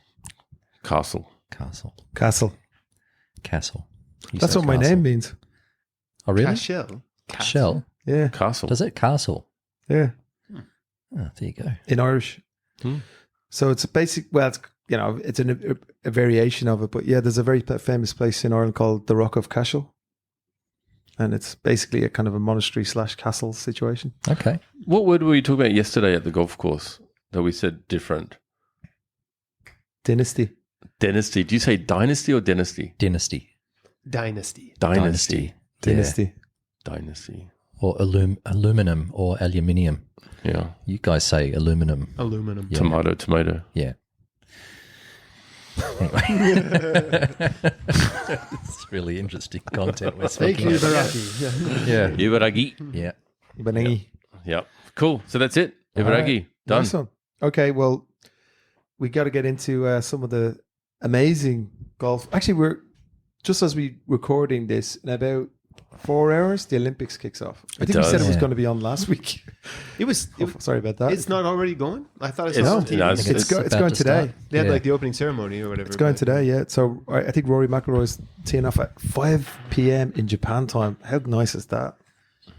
Speaker 3: Castle.
Speaker 4: Castle.
Speaker 1: Castle.
Speaker 4: Castle. You
Speaker 1: That's
Speaker 4: say
Speaker 1: what my
Speaker 4: castle.
Speaker 1: name means.
Speaker 4: Oh, really?
Speaker 2: Cashel.
Speaker 4: Shell.
Speaker 1: Yeah.
Speaker 3: Castle.
Speaker 4: Does it? Castle.
Speaker 1: Yeah.
Speaker 4: Oh, there you go.
Speaker 1: In Irish. So it's a basic, it's a variation of it. But yeah, there's a very famous place in Ireland called the Rock of Cashel. And it's basically a kind of a monastery / castle situation.
Speaker 4: Okay.
Speaker 3: What word were you talking about yesterday at the golf course that we said different?
Speaker 1: Dynasty.
Speaker 3: Dynasty. Do you say dynasty or dynasty?
Speaker 4: Dynasty.
Speaker 2: Dynasty.
Speaker 3: Dynasty.
Speaker 1: Dynasty.
Speaker 3: Dynasty.
Speaker 4: Or aluminum or aluminium.
Speaker 3: Yeah.
Speaker 4: You guys say aluminum.
Speaker 2: Aluminum.
Speaker 4: Yeah.
Speaker 3: Tomato.
Speaker 4: Yeah. Anyway. It's really interesting content we're speaking about.
Speaker 2: Ibaraki.
Speaker 4: Yeah.
Speaker 3: Ibaraki.
Speaker 4: Yeah.
Speaker 1: Ibanagi.
Speaker 3: Yeah. Cool. So that's it.
Speaker 1: All
Speaker 3: Ibaraki.
Speaker 1: right.
Speaker 3: Done.
Speaker 1: Nice one. Okay, well, we got to get into some of the amazing golf. Actually, we're just as we recording this in about 4 hours, the Olympics kicks off. I think we said it was
Speaker 4: Yeah.
Speaker 1: going to be on last week.
Speaker 2: It was.
Speaker 1: Sorry about that.
Speaker 2: It's not already going? I thought it
Speaker 3: It's-
Speaker 2: was on TV.
Speaker 3: no,
Speaker 1: it's
Speaker 3: it's
Speaker 1: going
Speaker 4: about to
Speaker 1: today.
Speaker 4: start.
Speaker 2: They had
Speaker 4: Yeah.
Speaker 2: like the opening ceremony or whatever.
Speaker 1: It's going today, yeah. So I think Rory McIlroy's teeing off at 5 p.m. in Japan time. How nice is that?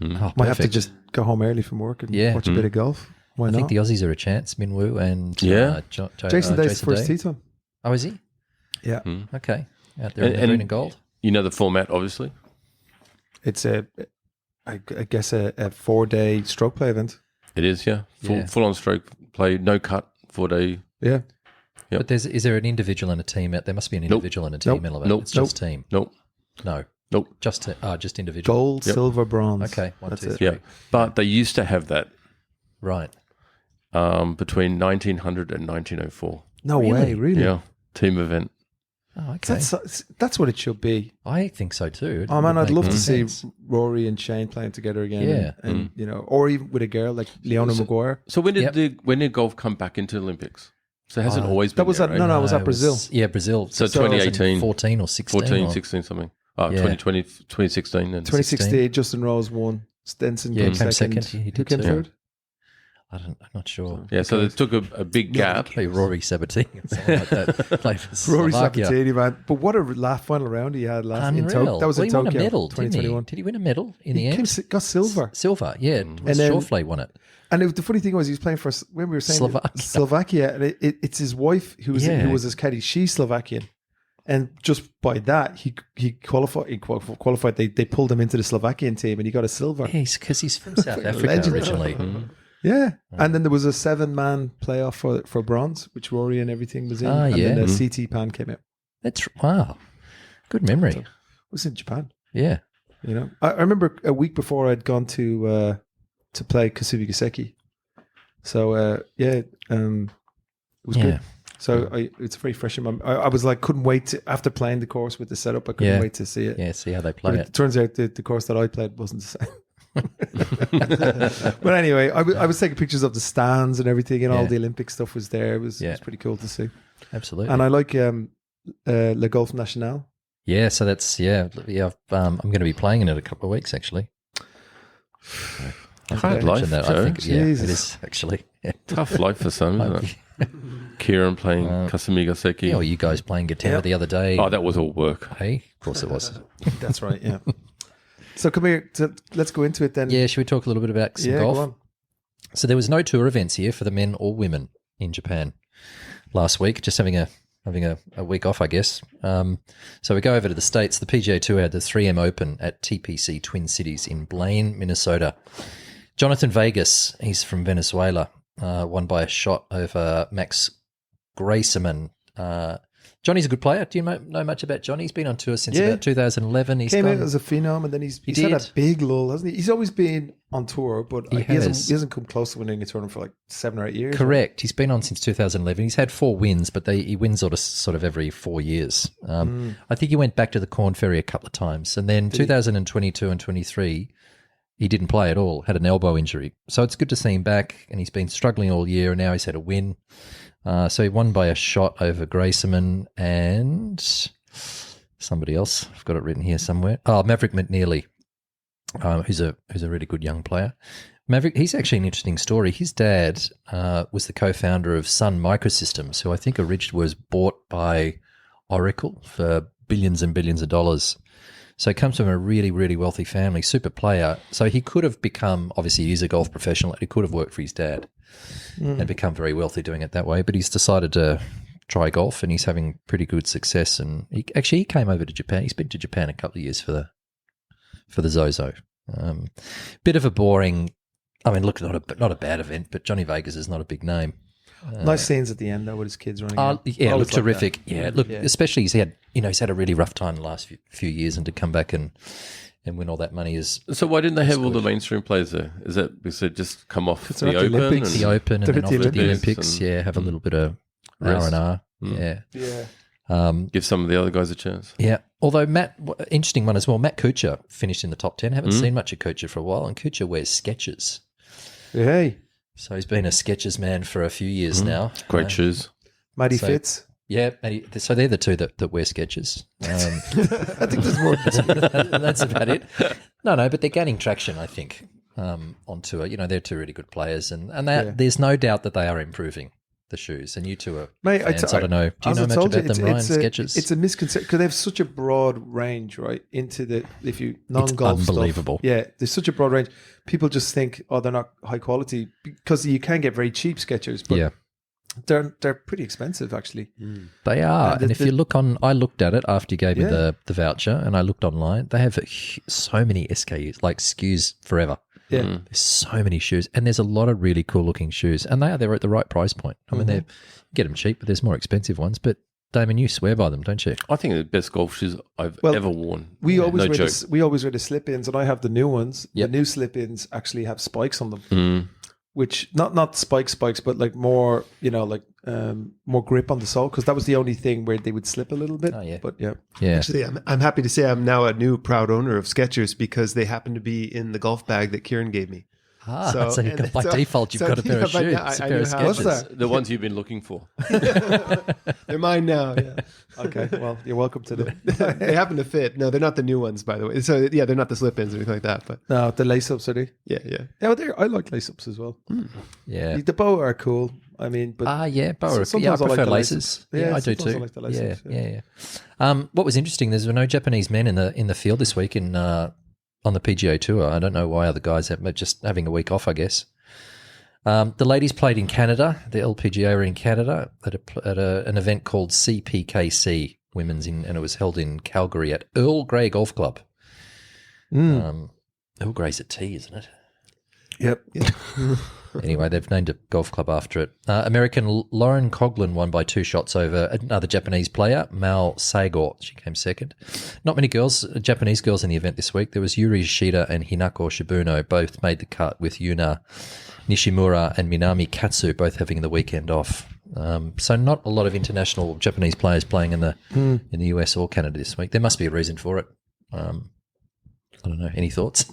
Speaker 4: Oh,
Speaker 1: Might have to
Speaker 4: perfect.
Speaker 1: just go home early from work and
Speaker 4: Yeah.
Speaker 1: watch a bit of golf. Why
Speaker 4: I
Speaker 1: not?
Speaker 4: think the Aussies are a chance. Minwoo and
Speaker 3: Yeah.
Speaker 1: Jason Day's the first
Speaker 4: Day.
Speaker 1: tee time.
Speaker 4: Oh, is he?
Speaker 1: Yeah.
Speaker 4: Okay. Out there in the
Speaker 3: And-
Speaker 4: green and gold.
Speaker 3: You know the format, obviously.
Speaker 1: It's I guess a 4-day stroke play event.
Speaker 3: It is, yeah.
Speaker 4: Yeah.
Speaker 3: Full on stroke play, no cut, 4-day.
Speaker 1: Yeah.
Speaker 3: Yep.
Speaker 4: But is there an individual and a team? There must be an individual and a team element.
Speaker 3: Nope.
Speaker 4: It's just team.
Speaker 3: Nope.
Speaker 4: No.
Speaker 3: Nope.
Speaker 4: Just individual.
Speaker 1: Gold,
Speaker 3: Yep.
Speaker 1: silver, bronze.
Speaker 4: Okay. One,
Speaker 1: That's
Speaker 4: two,
Speaker 1: it.
Speaker 4: three.
Speaker 3: Yeah. But they used to have that
Speaker 4: Right.
Speaker 3: between 1900 and 1904.
Speaker 1: No way, really?
Speaker 3: Yeah. Team event.
Speaker 4: Oh, okay.
Speaker 1: That's what it should be.
Speaker 4: I think so too.
Speaker 1: Oh man, I'd love to see
Speaker 4: sense.
Speaker 1: Rory and Shane playing together again.
Speaker 4: Yeah.
Speaker 1: and you know, or even with a girl like Leona Maguire.
Speaker 3: So when did golf come back into the Olympics? So it hasn't always been
Speaker 1: That was
Speaker 3: there,
Speaker 1: at
Speaker 3: right?
Speaker 1: no, it was at
Speaker 4: it
Speaker 1: Brazil.
Speaker 4: Brazil.
Speaker 3: So 2018.
Speaker 4: 14 or 16.
Speaker 3: 14,
Speaker 4: or,
Speaker 3: 16 something. Oh,
Speaker 4: Yeah.
Speaker 3: 2016 then.
Speaker 1: 2016, Justin Rose won. Stenson
Speaker 4: Yeah,
Speaker 1: came
Speaker 4: came
Speaker 1: second.
Speaker 4: second. He
Speaker 1: Who
Speaker 4: did
Speaker 1: came
Speaker 4: too.
Speaker 1: third?
Speaker 4: I'm not sure.
Speaker 3: Yeah, so it took a big gap.
Speaker 4: Maybe Rory Sabatini or something like that. Played for
Speaker 1: Rory
Speaker 4: Slovakia.
Speaker 1: Sabatini, man. But what a final round he had last in
Speaker 4: Unreal.
Speaker 1: Tokyo. That was
Speaker 4: Well,
Speaker 1: in
Speaker 4: he won
Speaker 1: Tokyo,
Speaker 4: a medal, didn't he?
Speaker 1: 2021.
Speaker 4: Did he win a medal in the
Speaker 1: He
Speaker 4: end?
Speaker 1: got silver.
Speaker 4: Silver, yeah.
Speaker 1: And then-
Speaker 4: Shoreflay won it.
Speaker 1: And the funny thing was, he was playing for, when we were saying Slovakia, and it's his wife who was his caddy. She's Slovakian, and just by that he qualified. They pulled him into the Slovakian team, and he got a silver.
Speaker 4: Yeah, because he's from South Africa
Speaker 1: legend.
Speaker 4: originally.
Speaker 1: Yeah, and then there was a 7-man playoff for bronze, which Rory and everything was in.
Speaker 4: Ah,
Speaker 1: and
Speaker 4: yeah.
Speaker 1: then the CT Pan came out.
Speaker 4: That's wow, good memory.
Speaker 1: It was in Japan.
Speaker 4: Yeah,
Speaker 1: You know, I remember a week before I'd gone to play Kasubi Giseki. So it was good. So it's very fresh in my. I was like, couldn't wait to, after playing the course with the setup. I couldn't wait to see it.
Speaker 4: Yeah, see how they play
Speaker 1: But
Speaker 4: it.
Speaker 1: it turns out the course that I played wasn't the same. But anyway, I was taking pictures of the stands and everything, and all the Olympic stuff was there. It was pretty cool to see.
Speaker 4: Absolutely.
Speaker 1: And I like Le Golf National.
Speaker 4: Yeah, so that's I'm going to be playing in it a couple of weeks actually.
Speaker 3: Hard life,
Speaker 4: that.
Speaker 3: Joe.
Speaker 4: I think it
Speaker 1: Jesus.
Speaker 4: is actually. Yeah.
Speaker 3: Tough life for some, isn't it? Kieran playing Kasumi Gaseki.
Speaker 4: Yeah, well, you guys playing guitar the other day.
Speaker 3: Oh, that was all work.
Speaker 4: Hey, of course it was.
Speaker 1: That's right. Yeah. So come here. Let's go into it then.
Speaker 4: Yeah, should we talk a little bit about some golf?
Speaker 1: Go on.
Speaker 4: So there was no tour events here for the men or women in Japan last week. Just having a week off, I guess. So we go over to the States. The PGA Tour had the 3M Open at TPC Twin Cities in Blaine, Minnesota. Jonathan Vegas, he's from Venezuela, won by a shot over Max Grayserman. Johnny's a good player. Do you know much about Johnny? He's been on tour since about 2011. He's
Speaker 1: came out as a phenom, and then he's had a big lull, hasn't he? He's always been on tour, but he hasn't come close to winning a tournament for like 7 or 8 years.
Speaker 4: Correct. Right? He's been on since 2011. He's had 4 wins, but he wins sort of every 4 years. I think he went back to the Corn Ferry a couple of times, and then 2022 and 23. He didn't play at all, had an elbow injury. So it's good to see him back, and he's been struggling all year, and now he's had a win. So he won by a shot over Grayserman and somebody else. I've got it written here somewhere. Oh, Maverick McNeely, who's a really good young player. Maverick, he's actually an interesting story. His dad was the co-founder of Sun Microsystems, who I think originally was bought by Oracle for billions and billions of dollars. So he comes from a really, really wealthy family, super player. So he could have become, obviously he's a golf professional, he could have worked for his dad and become very wealthy doing it that way. But he's decided to try golf, and he's having pretty good success. And he came over to Japan. He's been to Japan a couple of years for the Zozo. Bit of a boring, I mean, look, not a bad event, but Johnny Vegas is not a big name.
Speaker 1: Nice scenes at the end though with his kids running.
Speaker 4: Yeah, it looked terrific. Especially he's had a really rough time the last few years, and to come back and win all that money is.
Speaker 3: So why didn't they have all the mainstream players there? Is that because they just come off
Speaker 1: It's
Speaker 3: the
Speaker 1: not the
Speaker 3: Open?
Speaker 1: Olympics.
Speaker 4: The Open and then off to the
Speaker 3: Olympics
Speaker 4: Olympics. Have a little bit of
Speaker 3: Rest.
Speaker 4: R&R.
Speaker 1: Yeah.
Speaker 3: Give some of the other guys a chance.
Speaker 4: Yeah. Although interesting one as well, Matt Kuchar finished in the top 10. Haven't seen much of Kuchar for a while, and Kuchar wears Skechers.
Speaker 1: Hey,
Speaker 4: So he's been a Skechers man for a few years now.
Speaker 3: Great shoes.
Speaker 1: Matty
Speaker 4: So-
Speaker 1: Fitz.
Speaker 4: Yeah, so they're the two that wear Skechers.
Speaker 1: I think there's more.
Speaker 4: That's about it. No, but they're gaining traction, I think, on tour. You know, they're two really good players, and there's no doubt that they are improving the shoes. And you two are fans. I don't know. Do you know much about them, Ryan? Skechers?
Speaker 1: It's a misconception because they have such a broad range, right? Into the non-golf
Speaker 4: It's unbelievable.
Speaker 1: stuff. Yeah, there's such a broad range. People just think, they're not high quality because you can get very cheap Skechers, but they're pretty expensive actually.
Speaker 4: They are. And if you look I looked at it after you gave me the voucher, and I looked online. They have so many SKUs, like SKUs forever.
Speaker 1: Yeah.
Speaker 4: There's so many shoes, and there's a lot of really cool looking shoes, and they're at the right price point. I mean, you get them cheap, but there's more expensive ones. But Damon, you swear by them, don't you?
Speaker 3: I think they're the best golf shoes I've ever worn.
Speaker 1: We always
Speaker 3: no
Speaker 1: wear
Speaker 3: joke.
Speaker 1: we always wear the slip-ins, and I have the new ones.
Speaker 4: Yep.
Speaker 1: The new slip-ins actually have spikes on them. which not spikes, but like more, like more grip on the sole, because that was the only thing where they would slip a little bit.
Speaker 4: Oh, yeah.
Speaker 1: But yeah.
Speaker 4: Yeah.
Speaker 2: Actually, I'm happy to say I'm now a new proud owner of Skechers because they happen to be in the golf bag that Kieran gave me.
Speaker 4: So by default, you've got a pair of shoes.
Speaker 2: I
Speaker 4: a pair of
Speaker 2: knew how-
Speaker 1: What's
Speaker 4: Skechers.
Speaker 1: that?
Speaker 3: The ones you've been looking for.
Speaker 2: They're mine now. Yeah.
Speaker 1: Okay. Well, you're welcome to them.
Speaker 2: They happen to fit. No, they're not the new ones, by the way. So yeah, they're not the slip-ins or anything like that. But
Speaker 1: No, the lace-ups, are they?
Speaker 2: yeah.
Speaker 1: Yeah, well, I like lace-ups as well.
Speaker 4: Yeah.
Speaker 1: The boa are cool. I mean, but
Speaker 4: Yeah, boa.
Speaker 1: sometimes
Speaker 4: Yeah, I
Speaker 1: I like
Speaker 4: prefer
Speaker 1: the
Speaker 4: laces. Yeah, I do
Speaker 1: sometimes
Speaker 4: too.
Speaker 1: I like the laces,
Speaker 4: yeah. What was interesting? There's no Japanese men in the field this week on the PGA Tour. I don't know why other guys have, but just having a week off, I guess. The ladies played in Canada. The LPGA were in Canada at an event called CPKC Women's, and it was held in Calgary at Earl Grey Golf Club. Earl Grey's a T, isn't it?
Speaker 1: Yep.
Speaker 4: Anyway, they've named a golf club after it. American Lauren Coughlin won by 2 shots over another Japanese player, Mao Sagor. She came second. Not many Japanese girls in the event this week. There was Yuri Shida and Hinako Shibuno, both made the cut, with Yuna Nishimura and Minami Katsu both having the weekend off. So not a lot of international Japanese players playing in the US or Canada this week. There must be a reason for it. I don't know. Any thoughts?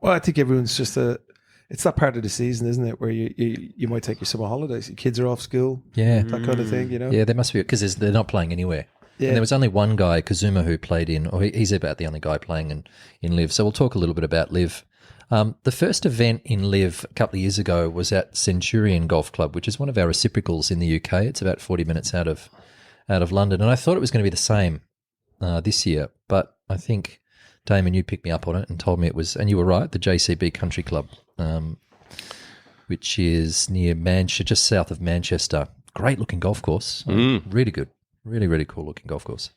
Speaker 1: Well, I think everyone's just it's that part of the season, isn't it, where you might take your summer holidays. Your kids are off school,
Speaker 4: Yeah.
Speaker 1: that kind of thing,
Speaker 4: Yeah, there must be, because they're not playing anywhere.
Speaker 1: Yeah.
Speaker 4: And there was only one guy, Kazuma, who played he's about the only guy playing in Live. So we'll talk a little bit about Live. The first event in Live a couple of years ago was at Centurion Golf Club, which is one of our reciprocals in the UK. It's about 40 minutes out of London. And I thought it was going to be the same this year, but I think, Damon, you picked me up on it and told me it was, and you were right, the JCB Country Club, which is near Manchester, just south of Manchester. Great looking golf course. Really good. Really, really cool looking golf course.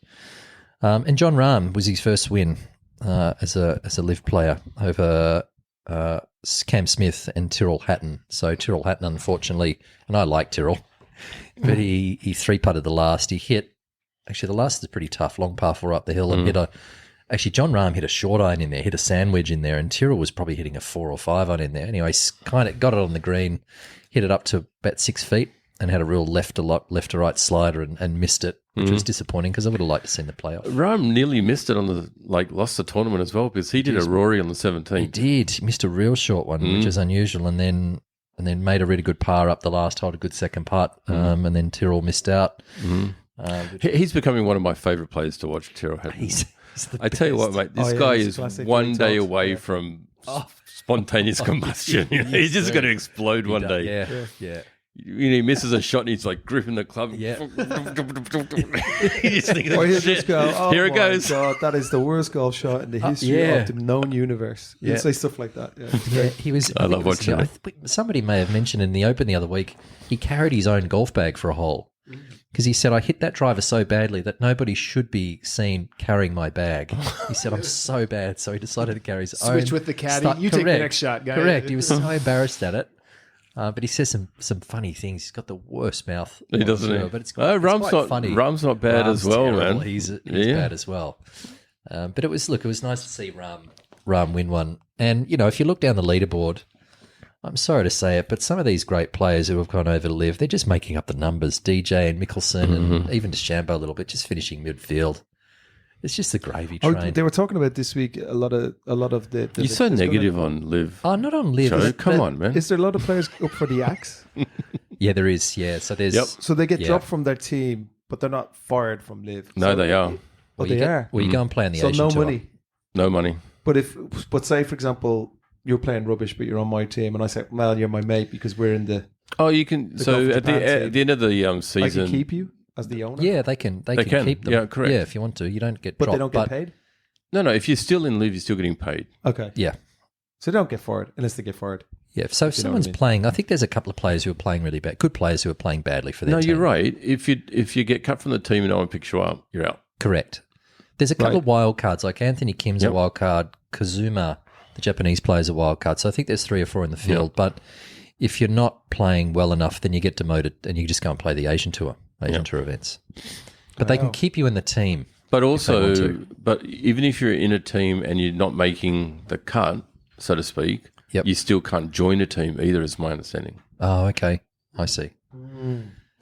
Speaker 4: And John Rahm was his first win as a Live player over Cam Smith and Tyrrell Hatton. So Tyrrell Hatton, unfortunately, and I like Tyrrell, but he 3-putted the last. He hit, actually the last is pretty tough, long par 4 up the hill, and actually John Rahm hit a short iron in there, hit a sandwich in there, and Tyrrell was probably hitting a 4 or 5 iron in there. Anyway, kind of got it on the green, hit it up to about 6 feet, and had a real left to right slider and missed it, which was disappointing because I would have liked to see the playoff.
Speaker 3: Rahm nearly missed it lost the tournament as well, because he did a Rory on the 17th.
Speaker 4: He did. He missed a real short one, which is unusual, and then made a really good par up the last hole, a good second putt, and then Tyrrell missed out.
Speaker 3: He's becoming one of my favourite players to watch, Tyrrell Hatton.
Speaker 4: He's the
Speaker 3: I tell you what, mate, this guy
Speaker 1: he's
Speaker 3: is
Speaker 1: classic
Speaker 3: one day
Speaker 1: talks,
Speaker 3: away from spontaneous combustion. He's just going to explode one day.
Speaker 4: Yeah.
Speaker 3: He misses a shot and he's like gripping the club.
Speaker 4: Yeah.
Speaker 3: He's thinking,
Speaker 1: Or he'll
Speaker 3: shit,
Speaker 1: just go, oh
Speaker 3: here it
Speaker 1: my
Speaker 3: goes.
Speaker 1: God, that is the worst golf shot in the history
Speaker 4: yeah.
Speaker 1: of the known universe. He'll
Speaker 4: Yeah.
Speaker 1: say stuff like that. Yeah.
Speaker 4: Yeah, he was.
Speaker 3: I love
Speaker 4: think it was-
Speaker 3: watching
Speaker 4: Somebody may have mentioned in the Open the other week, he carried his own golf bag for a hole because he said, I hit that driver so badly that nobody should be seen carrying my bag. He said, I'm so bad. So he decided to carry his own.
Speaker 2: Switch with the caddy. You take the next shot, guy.
Speaker 4: Correct. He was so embarrassed at it. But he says some funny things. He's got the worst mouth.
Speaker 3: He doesn't.
Speaker 4: Sure,
Speaker 3: He?
Speaker 4: but it's
Speaker 3: Rahm's
Speaker 4: quite
Speaker 3: not.
Speaker 4: funny.
Speaker 3: Rahm's not bad
Speaker 4: Rahm's
Speaker 3: as well,
Speaker 4: terrible.
Speaker 3: man.
Speaker 4: He's bad as well. But it was nice to see Rahm win one. And if you look down the leaderboard, I'm sorry to say it, but some of these great players who have gone over to Live, they're just making up the numbers. DJ and Mickelson and even DeChambeau a little bit, just finishing midfield. It's just the gravy train.
Speaker 1: They were talking about this week a lot of the
Speaker 3: You're so negative on Live.
Speaker 4: Oh, not on Live.
Speaker 3: Joe, come on, man.
Speaker 1: Is there a lot of players up for the axe?
Speaker 4: Yeah, there is. Yeah, so there's.
Speaker 3: Yep.
Speaker 1: So they get
Speaker 4: Yeah.
Speaker 1: dropped from their team, but they're not fired from Live.
Speaker 3: No,
Speaker 1: So-
Speaker 3: they are.
Speaker 1: But
Speaker 4: you
Speaker 1: they are.
Speaker 4: Well, you go and play on the
Speaker 1: So
Speaker 4: Asian
Speaker 1: no
Speaker 4: tour.
Speaker 1: money.
Speaker 3: No money.
Speaker 1: But say for example, you're playing rubbish, but you're on my team, and I say, well, you're my mate because we're in the.
Speaker 3: Oh, you can.
Speaker 1: The
Speaker 3: So
Speaker 1: Gulf of
Speaker 3: at
Speaker 1: Japan
Speaker 3: the end of the
Speaker 1: I
Speaker 3: season,
Speaker 1: can keep you as the owner.
Speaker 4: Yeah, they can. They can keep them.
Speaker 3: Yeah, correct.
Speaker 4: Yeah, if you want to, you don't get
Speaker 1: but
Speaker 4: dropped.
Speaker 1: they don't get paid.
Speaker 3: no. If you're still in Live, you're still getting paid.
Speaker 1: Okay,
Speaker 4: Yeah,
Speaker 1: so they don't get fired unless they get fired.
Speaker 4: yeah. So if
Speaker 1: You know
Speaker 4: someone's
Speaker 1: what I mean.
Speaker 4: playing, I think there's a couple of players who are playing really bad. Good players who are playing badly for their
Speaker 3: No,
Speaker 4: team.
Speaker 3: you're right. If you get cut from the team and no one picks you up, you're out.
Speaker 4: Correct. There's a couple
Speaker 1: Right.
Speaker 4: of wild cards, like Anthony Kim's a
Speaker 3: Yep.
Speaker 4: wild card, Kazuma, the Japanese player's a wild card. So I think there's 3 or 4 in the field. But if you're not playing well enough, then you get demoted and you just go and play the Asian tour events. But they can keep you in the team.
Speaker 3: But
Speaker 4: want
Speaker 3: also,
Speaker 4: to.
Speaker 3: but even if you're in a team and you're not making the cut, so to speak,
Speaker 4: Yep.
Speaker 3: you still can't join a team either, is my understanding.
Speaker 4: Oh, okay. I see.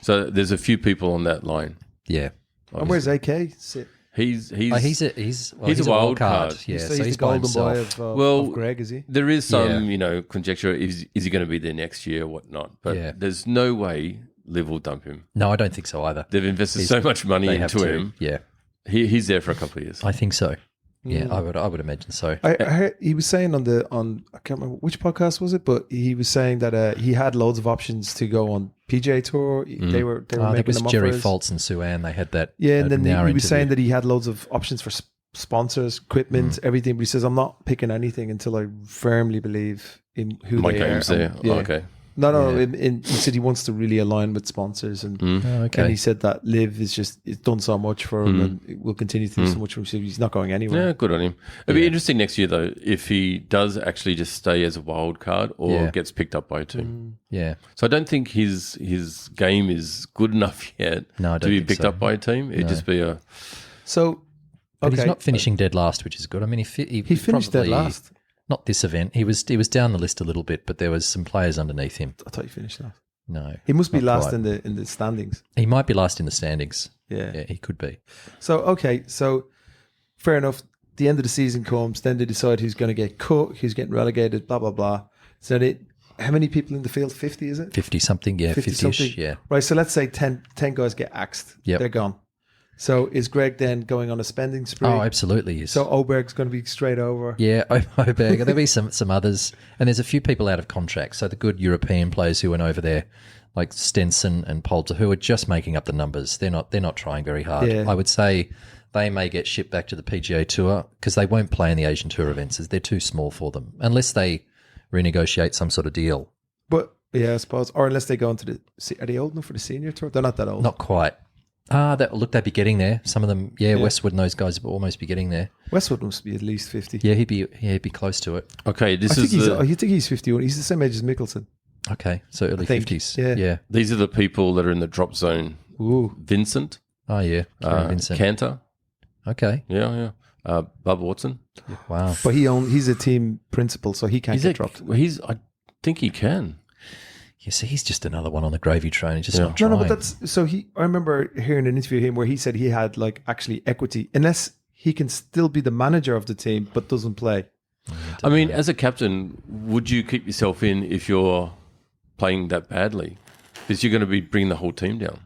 Speaker 3: So there's a few people on that line.
Speaker 4: Yeah.
Speaker 1: And where's AK sit?
Speaker 3: He's
Speaker 4: He's a
Speaker 3: wild card.
Speaker 4: Yeah,
Speaker 1: So
Speaker 4: so
Speaker 1: he's
Speaker 4: he's
Speaker 1: the
Speaker 4: by
Speaker 1: golden boy
Speaker 4: himself.
Speaker 1: of Greg, is he?
Speaker 3: There is some, conjecture. Is he going to be there next year or whatnot? But
Speaker 4: Yeah.
Speaker 3: there's no way Liv will dump him.
Speaker 4: No, I don't think so either.
Speaker 3: They've invested so much money
Speaker 4: They have
Speaker 3: into
Speaker 4: to.
Speaker 3: him.
Speaker 4: Yeah,
Speaker 3: He's there for a couple of years.
Speaker 4: I think so. Yeah, I would imagine so.
Speaker 1: I heard he was saying on I can't remember which podcast was it, but he was saying that he had loads of options to go on PGA Tour. They were
Speaker 4: I
Speaker 1: making
Speaker 4: think it was
Speaker 1: them
Speaker 4: Jerry
Speaker 1: offers.
Speaker 4: Foltz and Sue Ann. They had that.
Speaker 1: Yeah, and then
Speaker 4: an hour
Speaker 1: he was saying
Speaker 4: interview.
Speaker 1: that he had loads of options for sponsors, equipment, everything. But he says, I'm not picking anything until I firmly believe in who
Speaker 3: My
Speaker 1: they are.
Speaker 3: game's there.
Speaker 1: Yeah.
Speaker 3: Oh, okay.
Speaker 1: No. He said he wants to really align with sponsors, and
Speaker 4: Oh, okay.
Speaker 1: and he said that Liv is it's done so much for him, and it will continue to do so much for him. So he's not going anywhere.
Speaker 3: Yeah, good on him. It'll be interesting next year, though, if he does actually just stay as a wild card or gets picked up by a team.
Speaker 4: Yeah.
Speaker 3: So I don't think his game is good enough yet
Speaker 4: No, I
Speaker 3: to
Speaker 4: don't
Speaker 3: be
Speaker 4: think
Speaker 3: picked
Speaker 4: so.
Speaker 3: up by a team. It'd just be a...
Speaker 1: So,
Speaker 4: But
Speaker 1: okay,
Speaker 4: he's not finishing dead last, which is good. I mean, he
Speaker 1: finished dead
Speaker 4: probably-
Speaker 1: last.
Speaker 4: Not this event. He was down the list a little bit, but there was some players underneath him.
Speaker 1: I thought he finished last.
Speaker 4: No,
Speaker 1: He must be
Speaker 4: not
Speaker 1: last
Speaker 4: quite.
Speaker 1: in the standings.
Speaker 4: He might be last in the standings.
Speaker 1: Yeah.
Speaker 4: He could be.
Speaker 1: So okay, so fair enough. The end of the season comes, then they decide who's going to get cut, who's getting relegated, blah blah blah. So how many people in the field? 50, is it?
Speaker 4: 50 something. Yeah, 50-ish.
Speaker 1: something.
Speaker 4: Yeah.
Speaker 1: Right. So let's say 10 guys get axed.
Speaker 4: Yep.
Speaker 1: They're gone. So is Greg then going on a spending spree?
Speaker 4: Oh, absolutely. Yes.
Speaker 1: So Oberg's going to be straight over.
Speaker 4: Yeah, Oberg. There'll be some others, and there's a few people out of contract. So the good European players who went over there, like Stenson and Poulter, who are just making up the numbers. They're not trying very hard.
Speaker 1: Yeah.
Speaker 4: I would say they may get shipped back to the PGA Tour because they won't play in the Asian Tour events as they're too small for them, unless they renegotiate some sort of deal.
Speaker 1: But yeah, I suppose, or unless they go into are they old enough for the senior tour? They're not that old.
Speaker 4: Not quite. They'd be getting there. Some of them, Westwood and those guys will almost be getting there.
Speaker 1: Westwood must be at least 50.
Speaker 4: Yeah, he'd be close to it.
Speaker 3: Okay,
Speaker 1: I think he's 51. He's the same age as Mickelson.
Speaker 4: Okay, so early
Speaker 1: think,
Speaker 4: 50s.
Speaker 1: yeah.
Speaker 4: Yeah.
Speaker 3: these are the people that are in the drop zone.
Speaker 1: Ooh.
Speaker 3: Vincent,
Speaker 4: Oh yeah. Kieran Vincent.
Speaker 3: Cantor,
Speaker 4: Okay.
Speaker 3: yeah. Bub Watson.
Speaker 4: Wow.
Speaker 1: But he's a team principal, so he can't get dropped.
Speaker 3: I think he can.
Speaker 4: Yeah, see, he's just another one on the gravy train. He's just not
Speaker 1: No,
Speaker 4: trying.
Speaker 1: but that's so I remember hearing an interview of him where he said he had like actually equity, unless he can still be the manager of the team but doesn't play.
Speaker 3: I mean, as a captain, would you keep yourself in if you're playing that badly? Because you're going to be bringing the whole team down.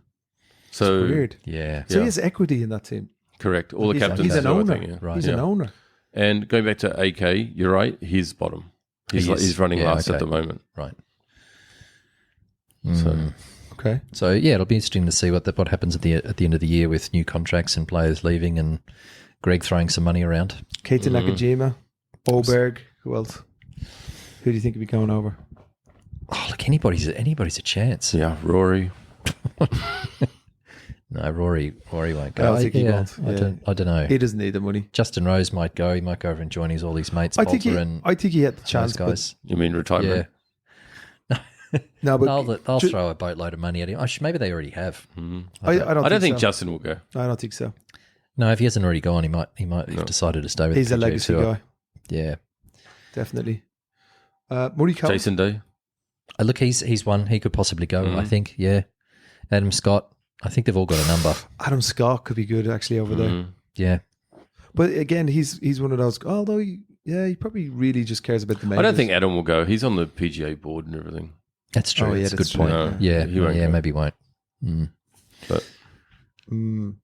Speaker 3: So
Speaker 1: Weird.
Speaker 4: Yeah.
Speaker 1: So he has equity in that team.
Speaker 3: correct. All the captains.
Speaker 1: He's an
Speaker 3: do, I
Speaker 1: owner.
Speaker 3: think, yeah.
Speaker 4: Right.
Speaker 1: He's an owner.
Speaker 3: And going back to AK, you're right. He's bottom. He's running last at the moment.
Speaker 4: Right.
Speaker 3: So
Speaker 1: Okay.
Speaker 4: So yeah, it'll be interesting to see what happens at the end of the year with new contracts and players leaving and Greg throwing some money around.
Speaker 1: Keita Nakajima, Oberg. Who else? Who do you think would be going over?
Speaker 4: Oh, look, anybody's a chance.
Speaker 3: yeah, Rory.
Speaker 4: No, Rory won't go.
Speaker 1: I don't think he won't.
Speaker 4: I don't know.
Speaker 1: He doesn't need the money.
Speaker 4: Justin Rose might go. He might go over and join all his mates.
Speaker 1: I think
Speaker 4: Poulter and
Speaker 1: he had the
Speaker 4: those
Speaker 1: chance, but
Speaker 4: guys.
Speaker 3: You mean retirement?
Speaker 1: no, but
Speaker 4: They'll throw a boatload of money at him. Maybe they already have.
Speaker 1: I don't
Speaker 3: think
Speaker 1: so.
Speaker 3: Justin will go.
Speaker 1: I don't think so.
Speaker 4: No, if he hasn't already gone, he might have decided to stay with.
Speaker 1: He's
Speaker 4: the
Speaker 1: a
Speaker 4: PGA
Speaker 1: legacy
Speaker 4: Tour.
Speaker 1: guy,
Speaker 4: Yeah.
Speaker 1: definitely. Morikawa.
Speaker 3: Jason Day.
Speaker 4: Look, he's one. He could possibly go. I think. Yeah. Adam Scott. I think they've all got a number.
Speaker 1: Adam Scott could be good actually over there.
Speaker 4: Yeah.
Speaker 1: But again, he's one of those. Although he probably really just cares about the majors.
Speaker 3: I don't think Adam will go. He's on the PGA board and everything.
Speaker 4: That's true.
Speaker 1: Oh, yeah,
Speaker 4: that's a
Speaker 1: that's
Speaker 4: good
Speaker 1: true.
Speaker 4: point.
Speaker 3: No,
Speaker 4: Yeah.
Speaker 3: he won't go.
Speaker 4: Maybe he won't.
Speaker 3: But
Speaker 1: Mm.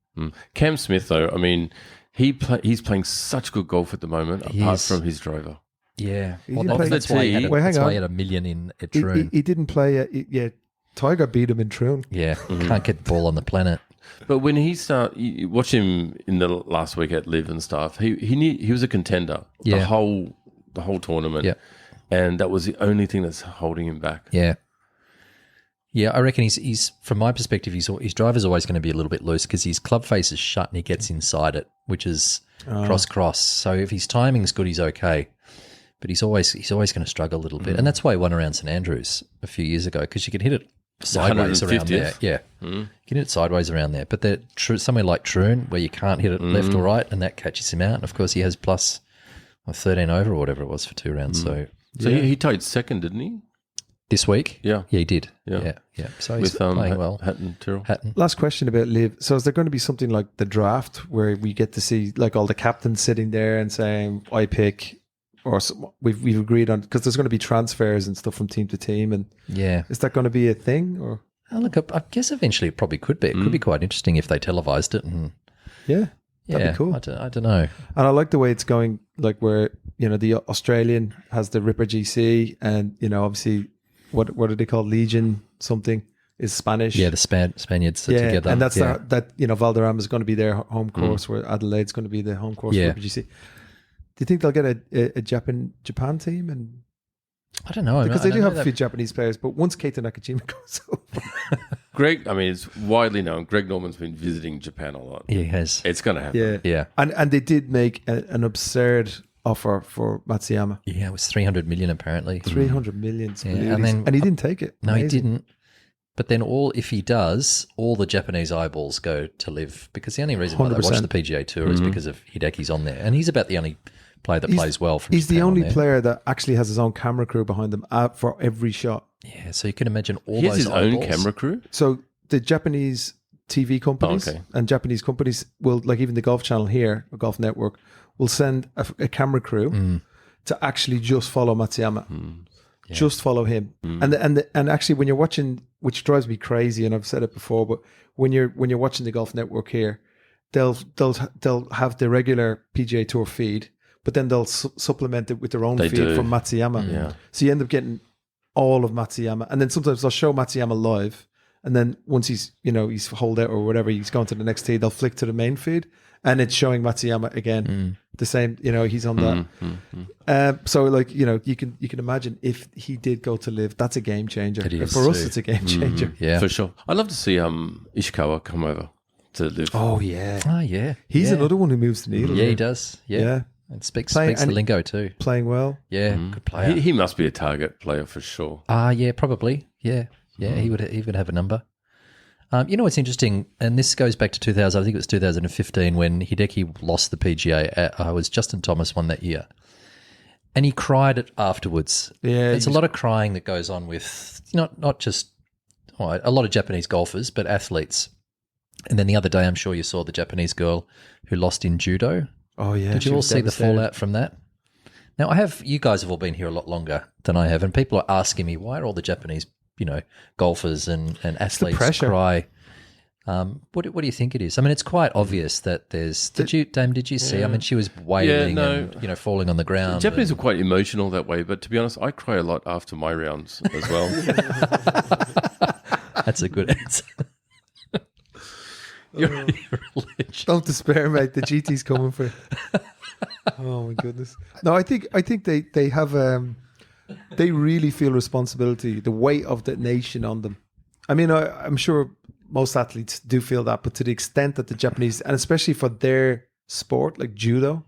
Speaker 3: Cam Smith, though, I mean, he's playing such good golf at the moment,
Speaker 4: He
Speaker 3: apart
Speaker 4: is.
Speaker 3: from his driver.
Speaker 4: Yeah.
Speaker 1: He
Speaker 4: Well,
Speaker 1: didn't play-
Speaker 4: that's why he had
Speaker 1: Wait, hang
Speaker 4: that's why
Speaker 1: on.
Speaker 4: he had $1 million in at
Speaker 1: He,
Speaker 4: Troon.
Speaker 1: he didn't play. Yeah, Tiger beat him in Troon.
Speaker 4: Yeah. Can't get the ball on the planet.
Speaker 3: But when you watch him in the last week at Live and stuff, he was a contender
Speaker 4: Yeah.
Speaker 3: the whole tournament.
Speaker 4: Yeah.
Speaker 3: And that was the only thing that's holding him back.
Speaker 4: Yeah. Yeah, I reckon he's from my perspective, his driver's always going to be a little bit loose because his club face is shut and he gets inside it, which is cross. So if his timing's good, he's okay. But he's always going to struggle a little bit, and that's why he won around St Andrews a few years ago because you could hit it sideways around there.
Speaker 3: 150th.
Speaker 4: Yeah, you can hit it sideways around there. But somewhere like Troon where you can't hit it left or right, and that catches him out. And of course, he has plus 13 over or whatever it was for 2 rounds. So
Speaker 3: So he tied second, didn't he?
Speaker 4: This week?
Speaker 3: Yeah.
Speaker 4: Yeah, he did.
Speaker 3: Yeah.
Speaker 4: Yeah. So he's
Speaker 3: With
Speaker 4: playing well.
Speaker 3: Hatton, Tyrrell.
Speaker 4: Hatton.
Speaker 1: Last question about Liv. So is there going to be something like the draft where we get to see like all the captains sitting there and saying, I pick, or we've agreed on, because there's going to be transfers and stuff from team to team. And
Speaker 4: Yeah.
Speaker 1: is that going to be a thing? Or
Speaker 4: Look, I guess eventually it probably could be. It could be quite interesting if they televised it. And,
Speaker 1: yeah, that'd be cool.
Speaker 4: I don't know.
Speaker 1: And I like the way it's going, like where, the Australian has the Ripper GC and, obviously, what are they called? Legion something is Spanish.
Speaker 4: Yeah, the Spaniards are together.
Speaker 1: And that's that Valderrama is going to be their home course, where Adelaide's going to be the home course for Ripper GC. Do you think they'll get a Japan team? And
Speaker 4: I don't know.
Speaker 1: Because they do have a few Japanese players, but once Keita Nakajima goes over.
Speaker 3: Greg, I mean, it's widely known. Greg Norman's been visiting Japan a lot.
Speaker 4: Yeah, he has.
Speaker 3: It's going to happen.
Speaker 1: Yeah. And they did make an absurd offer for Matsuyama.
Speaker 4: Yeah, it was 300 million apparently.
Speaker 1: 300 million.
Speaker 4: Yeah,
Speaker 1: and he didn't take it.
Speaker 4: No,
Speaker 1: Amazing.
Speaker 4: he didn't. But then if he does, all the Japanese eyeballs go to Liv, because the only reason why they watch the PGA Tour is because of Hideki's on there. And he's about the only player that plays well from
Speaker 1: He's
Speaker 4: Japan
Speaker 1: the only
Speaker 4: on there.
Speaker 1: player that actually has his own camera crew behind him for every shot.
Speaker 4: Yeah, so you can imagine all
Speaker 3: He has
Speaker 4: those
Speaker 3: his own
Speaker 4: eyeballs.
Speaker 3: camera crew?
Speaker 1: So the Japanese TV companies and Japanese companies will, like even the Golf Channel here, or Golf Network, will send a camera crew to actually just follow Matsuyama. Just follow him. And actually when you're watching, which drives me crazy, and I've said it before, but when you're watching the Golf Network here, they'll have the regular PGA Tour feed, but then they'll supplement it with their own feed from Matsuyama.
Speaker 3: Yeah.
Speaker 1: So you end up getting all of Matsuyama, and then sometimes they'll show Matsuyama live, and then once he's holed out or whatever, he's going to the next tee, they'll flick to the main feed, and it's showing Matsuyama again. The same, he's on that. So like, you can imagine if he did go to Live, that's a game changer.
Speaker 4: It is
Speaker 1: For us,
Speaker 4: too.
Speaker 1: it's a game changer.
Speaker 4: Yeah.
Speaker 3: For sure. I'd love to see Ishikawa come over to Live.
Speaker 1: Oh yeah,
Speaker 4: Oh, yeah.
Speaker 1: he's
Speaker 4: yeah.
Speaker 1: another one who moves the needle.
Speaker 4: Yeah, he does. Yeah.
Speaker 1: Yeah.
Speaker 4: And speaks
Speaker 1: Playing-
Speaker 4: the
Speaker 1: and-
Speaker 4: lingo too.
Speaker 1: Playing well.
Speaker 4: Yeah, good player.
Speaker 3: He must be a target player for sure.
Speaker 4: Yeah, probably. Yeah. He would have a number. What's interesting, and this goes back to 2000, I think it was 2015 when Hideki lost the PGA. Was Justin Thomas won that year. And he cried it afterwards.
Speaker 1: Yeah,
Speaker 4: There's a lot of crying that goes on with not just a lot of Japanese golfers, but athletes. And then the other day, I'm sure you saw the Japanese girl who lost in judo.
Speaker 1: Oh yeah,
Speaker 4: Did
Speaker 1: she
Speaker 4: you all
Speaker 1: was
Speaker 4: see the
Speaker 1: devastated.
Speaker 4: fallout from that? Now, you guys have all been here a lot longer than I have, and people are asking me, why are all the Japanese, golfers and athletes
Speaker 1: pressure.
Speaker 4: cry? What do you think it is? I mean, it's quite obvious that there's. Did you see? I mean, she was wailing and falling on the ground.
Speaker 3: Japanese are quite emotional that way, but to be honest, I cry a lot after my rounds as well.
Speaker 4: That's a good answer. You're a legend.
Speaker 1: Don't despair, mate. The GT's coming for you. Oh my goodness. No, I think they have they really feel responsibility, the weight of the nation on them. I mean, I'm sure most athletes do feel that, but to the extent that the Japanese, and especially for their sport, like judo,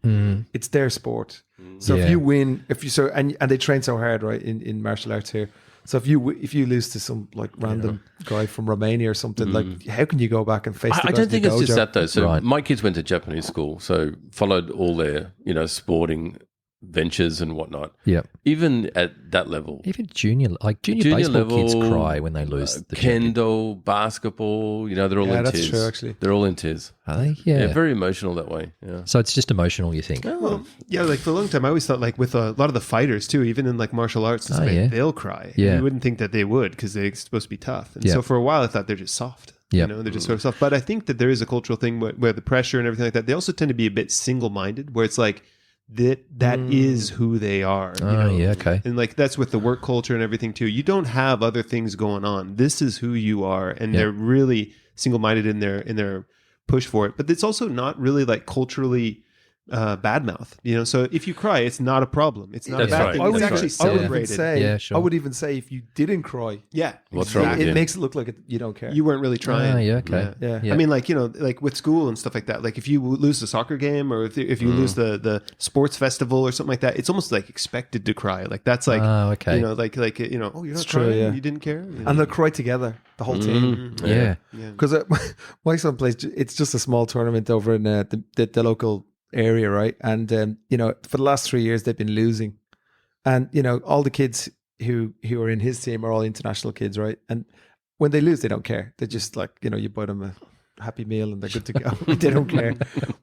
Speaker 1: it's their sport. So if you win, and they train so hard, right, in martial arts here. So if you lose to some like random guy from Romania or something, like how can you go back and face?
Speaker 3: I don't think it's just that though. So
Speaker 4: Right.
Speaker 3: my kids went to Japanese school, so followed all their sporting ventures and whatnot.
Speaker 4: Yeah.
Speaker 3: Even at that level,
Speaker 4: Even junior baseball kids cry when they lose the champion.
Speaker 3: kendo, basketball, they're all
Speaker 1: Yeah,
Speaker 3: in
Speaker 1: that's
Speaker 3: tears.
Speaker 1: true, actually.
Speaker 3: They're all in tears.
Speaker 4: Are they? Yeah.
Speaker 3: Yeah, very emotional that way. Yeah.
Speaker 4: So it's just emotional, you think?
Speaker 2: Well, yeah, like for a long time, I always thought like with a lot of the fighters too, even in like martial arts, and stuff,
Speaker 4: yeah.
Speaker 2: they'll cry.
Speaker 4: Yeah.
Speaker 2: You wouldn't think that they would because they're supposed to be tough. And
Speaker 4: Yeah.
Speaker 2: so for a while, I thought they're just soft.
Speaker 4: Yeah.
Speaker 2: They're just sort of soft. But I think that there is a cultural thing where the pressure and everything like that, they also tend to be a bit single-minded, where it's like that is who they are.
Speaker 4: Yeah, okay.
Speaker 2: And like that's with the work culture and everything too. You don't have other things going on. This is who you are, and
Speaker 4: Yeah.
Speaker 2: they're really single-minded in their push for it. But it's also not really like culturally badmouth. So if you cry, it's not a problem. It's not
Speaker 3: That's
Speaker 2: a bad
Speaker 3: right.
Speaker 2: thing.
Speaker 1: I would,
Speaker 2: It's
Speaker 3: That's
Speaker 2: actually
Speaker 3: right.
Speaker 1: I would even
Speaker 2: celebrated.
Speaker 1: say,
Speaker 4: Yeah, sure.
Speaker 1: I would even say if you didn't cry,
Speaker 2: Yeah,
Speaker 3: What's wrong with
Speaker 1: it
Speaker 3: you?
Speaker 1: makes it look like you don't care.
Speaker 2: You weren't really trying.
Speaker 4: Yeah, okay.
Speaker 1: Yeah.
Speaker 4: Yeah.
Speaker 2: I mean, like like with school and stuff like that. Like if you lose the soccer game, or if you lose the sports festival or something like that, it's almost like expected to cry. Like that's like
Speaker 4: okay.
Speaker 2: like oh, you're not
Speaker 1: It's
Speaker 2: crying.
Speaker 1: true, yeah.
Speaker 2: You didn't care.
Speaker 1: And they'll cry together, the whole team.
Speaker 4: Yeah.
Speaker 1: Because my son plays, it's just a small tournament over in the local area, right? And, for the last 3 years, they've been losing And all the kids who are in his team are all international kids, right? And when they lose, they don't care. They just like, you buy them a Happy Meal and they're good to go. They don't care.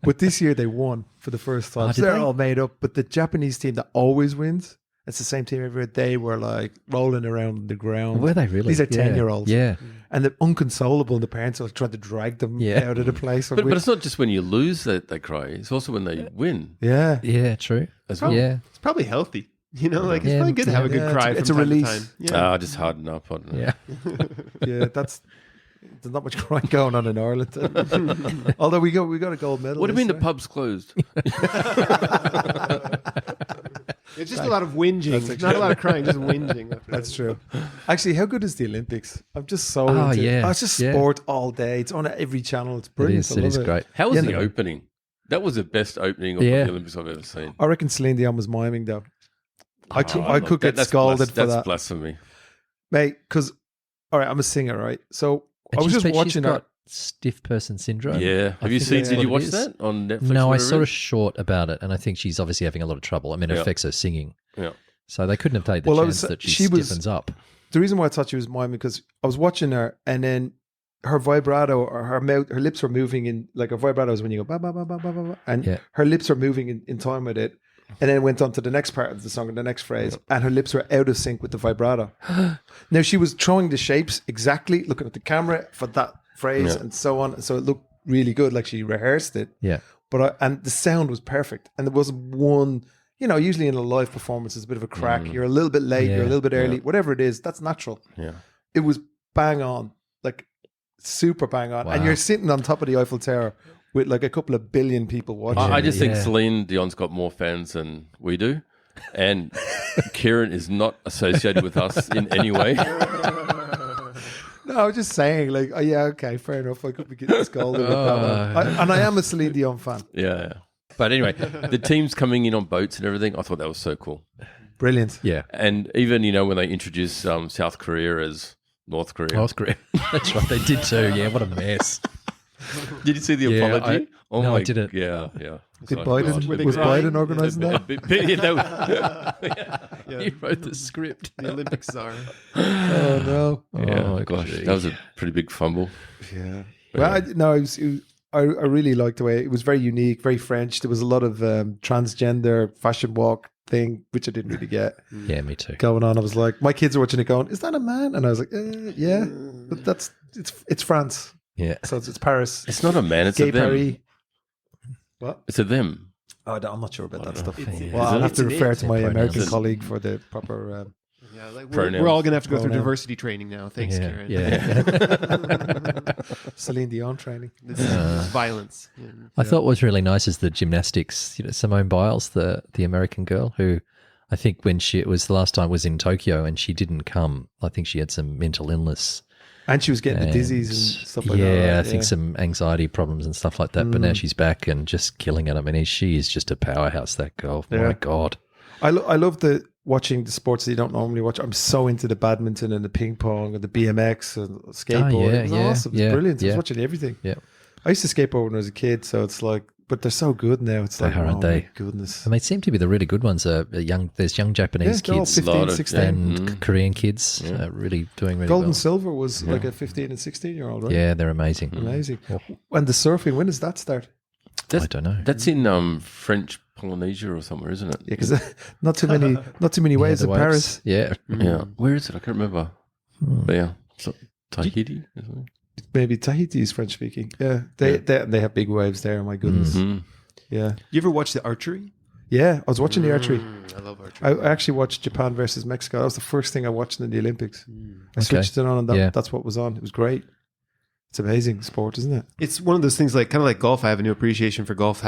Speaker 1: But this year they won for the first time. So they're all made up. But the Japanese team that always wins, it's the same team every year. They were like rolling around the ground.
Speaker 4: Were they really?
Speaker 1: These are 10-year-olds.
Speaker 4: Yeah.
Speaker 1: And they're unconsolable, and the parents are trying to drag them out of the place.
Speaker 3: But it's not just when you lose that they cry. It's also when they win.
Speaker 1: Yeah.
Speaker 4: Yeah, true.
Speaker 3: As well.
Speaker 4: Yeah.
Speaker 2: It's probably healthy. It's probably good to have a good cry.
Speaker 1: It's a
Speaker 2: from time to
Speaker 1: release.
Speaker 2: time. Yeah.
Speaker 3: Just harden up. I don't know.
Speaker 4: Yeah.
Speaker 1: Yeah, there's not much crying going on in Ireland. Although we got a gold medal.
Speaker 3: What do you mean the pub's closed?
Speaker 2: It's just a lot of whinging. Not a lot of crying, just whinging.
Speaker 1: That's true. Actually, how good is the Olympics? I'm just so
Speaker 4: Oh,
Speaker 1: into
Speaker 4: yeah.
Speaker 1: it. It's just sport all day. It's on every channel. It's
Speaker 4: It
Speaker 1: brilliant.
Speaker 4: is.
Speaker 1: I
Speaker 4: It is
Speaker 1: love
Speaker 4: great.
Speaker 3: How was
Speaker 1: Yeah,
Speaker 3: the
Speaker 1: no.
Speaker 3: opening? That was the best opening of
Speaker 4: Yeah.
Speaker 3: the Olympics I've ever seen.
Speaker 1: I reckon Celine Dion was miming though. I
Speaker 3: Look,
Speaker 1: could get
Speaker 3: that's
Speaker 1: scalded for
Speaker 3: that's
Speaker 1: that,
Speaker 3: blasphemy.
Speaker 1: mate. Because all right, I'm a singer, right? So
Speaker 4: And
Speaker 1: I was
Speaker 4: she's-
Speaker 1: just
Speaker 4: but
Speaker 1: watching
Speaker 4: she's
Speaker 1: her.
Speaker 4: got stiff person syndrome.
Speaker 3: Yeah. Have you
Speaker 4: think
Speaker 3: seen?
Speaker 4: that's
Speaker 3: Did you
Speaker 4: what
Speaker 3: watch
Speaker 4: it is.
Speaker 3: that on Netflix?
Speaker 4: No, I
Speaker 3: whatever
Speaker 4: saw
Speaker 3: it
Speaker 4: a
Speaker 3: is?
Speaker 4: short about it, and I think she's obviously having a lot of trouble. I mean, it
Speaker 3: Yeah.
Speaker 4: affects her singing.
Speaker 3: Yeah.
Speaker 4: So they couldn't have taken the
Speaker 1: Well,
Speaker 4: chance that she
Speaker 1: was-
Speaker 4: stiffens up.
Speaker 1: The reason why I thought she was miming because I was watching her, and then her vibrato or her mouth, her lips were moving in like a vibrato is when you go ba ba ba ba ba ba, ba, and
Speaker 4: Yeah.
Speaker 1: her lips were moving in time with it, and then went on to the next part of the song and the next phrase, and her lips were out of sync with the vibrato. Now she was throwing the shapes exactly, looking at the camera for that phrase
Speaker 3: Yeah.
Speaker 1: and so on, so it looked really good, like she rehearsed it.
Speaker 4: Yeah.
Speaker 1: But and the sound was perfect, and there wasn't one. Usually in a live performance, it's a bit of a crack. You're a little bit late,
Speaker 4: Yeah.
Speaker 1: you're a little bit early, whatever it is, that's natural.
Speaker 3: Yeah.
Speaker 1: It was bang on, like super bang on. And
Speaker 4: Wow.
Speaker 1: you're sitting on top of the Eiffel Tower with like a couple of billion people watching.
Speaker 3: I just think
Speaker 4: Yeah.
Speaker 3: Celine Dion's got more fans than we do, and Kieran is not associated with us in any way.
Speaker 1: No, I was just saying, like, oh, yeah, okay, fair enough. I could be getting scolded with that one. And I am a Celine Dion fan.
Speaker 3: Yeah. But anyway, the teams coming in on boats and everything, I thought that was so cool.
Speaker 1: Brilliant.
Speaker 4: Yeah.
Speaker 3: And even when they introduced South Korea as North Korea.
Speaker 4: North Korea. That's right. They did too. Yeah. What a mess.
Speaker 3: Did you see the
Speaker 4: Yeah,
Speaker 3: apology?
Speaker 4: no, I didn't.
Speaker 3: Yeah.
Speaker 1: Did
Speaker 3: Oh,
Speaker 1: Biden,
Speaker 3: God.
Speaker 1: was Biden organising that?
Speaker 4: You wrote the script.
Speaker 2: The Olympics are.
Speaker 1: Oh, no.
Speaker 3: Yeah,
Speaker 4: Oh,
Speaker 3: gosh,
Speaker 4: gee.
Speaker 3: that was a pretty big fumble.
Speaker 1: Yeah. Well, I really liked the way it was very unique, very French. There was a lot of transgender fashion walk thing, which I didn't really get
Speaker 4: Yeah, me too.
Speaker 1: going on. I was like, my kids are watching it going, is that a man? And I was like, yeah, but it's France.
Speaker 4: Yeah.
Speaker 1: So it's Paris.
Speaker 3: It's not a man, it's
Speaker 1: Gay
Speaker 3: a them.
Speaker 1: Paris. What?
Speaker 3: It's a them.
Speaker 1: Oh, I'm not sure about that stuff.
Speaker 4: It's-
Speaker 1: Well, I'll have to
Speaker 2: it's an
Speaker 1: refer
Speaker 2: it.
Speaker 1: to my
Speaker 4: Pronouns.
Speaker 1: American colleague for the proper.
Speaker 2: Yeah, like
Speaker 3: Pronouns.
Speaker 2: we're all going to have to go through
Speaker 1: Pronoun.
Speaker 2: diversity training now. Thanks,
Speaker 4: Yeah.
Speaker 2: Kieran.
Speaker 4: Yeah.
Speaker 1: Celine Dion training.
Speaker 2: This is violence. Yeah.
Speaker 4: I thought what was really nice is the gymnastics. Simone Biles, the American girl who I think when it was the last time was in Tokyo and she didn't come. I think she had some mental illness.
Speaker 1: And she was getting the
Speaker 4: and-
Speaker 1: dizzies and stuff like that.
Speaker 4: Yeah,
Speaker 1: right?
Speaker 4: I think some anxiety problems and stuff like that. But now she's back and just killing it. I mean, she is just a powerhouse, that girl.
Speaker 1: Yeah.
Speaker 4: My God.
Speaker 1: I love watching the sports that you don't normally watch. I'm so into the badminton and the ping pong and the BMX and skateboard.
Speaker 4: yeah,
Speaker 1: It was
Speaker 4: yeah,
Speaker 1: awesome. It's
Speaker 4: yeah,
Speaker 1: brilliant. I was
Speaker 4: yeah.
Speaker 1: watching everything.
Speaker 4: Yeah.
Speaker 1: I used to skateboard when I was a kid, so it's like, but they're so good now. It's
Speaker 4: They
Speaker 1: like,
Speaker 4: are,
Speaker 1: oh
Speaker 4: aren't
Speaker 1: my
Speaker 4: they?
Speaker 1: goodness.
Speaker 4: And they seem to be the really good ones. There's young Japanese
Speaker 1: they're all
Speaker 4: kids
Speaker 1: 15,
Speaker 3: Lot of-
Speaker 1: 16.
Speaker 4: and Korean kids really doing really
Speaker 1: Gold
Speaker 4: well.
Speaker 1: and silver was like a 15 and 16 year old, right?
Speaker 4: Yeah, they're amazing.
Speaker 1: Amazing. And the surfing, when does that start?
Speaker 4: I don't know.
Speaker 3: That's in French Polynesia or somewhere, isn't it?
Speaker 1: Yeah, because not too many waves
Speaker 4: the
Speaker 1: in
Speaker 4: waves.
Speaker 1: Paris.
Speaker 4: Yeah.
Speaker 3: Yeah. Where is it? I can't remember. But yeah. So, Tahiti? Isn't it?
Speaker 1: Maybe Tahiti is French speaking. Yeah, they have big waves there. My goodness.
Speaker 3: Mhm.
Speaker 1: Yeah,
Speaker 2: You ever watch the archery?
Speaker 1: yeah. I was watching the archery.
Speaker 2: I love archery.
Speaker 1: I actually watched Japan versus Mexico. That was the first thing I watched in the Olympics. I
Speaker 4: Okay.
Speaker 1: switched it on, and
Speaker 4: Yeah.
Speaker 1: that's what was on. It was great. It's amazing sport, isn't it?
Speaker 2: It's one of those things like kind of like golf. I have a new appreciation for golf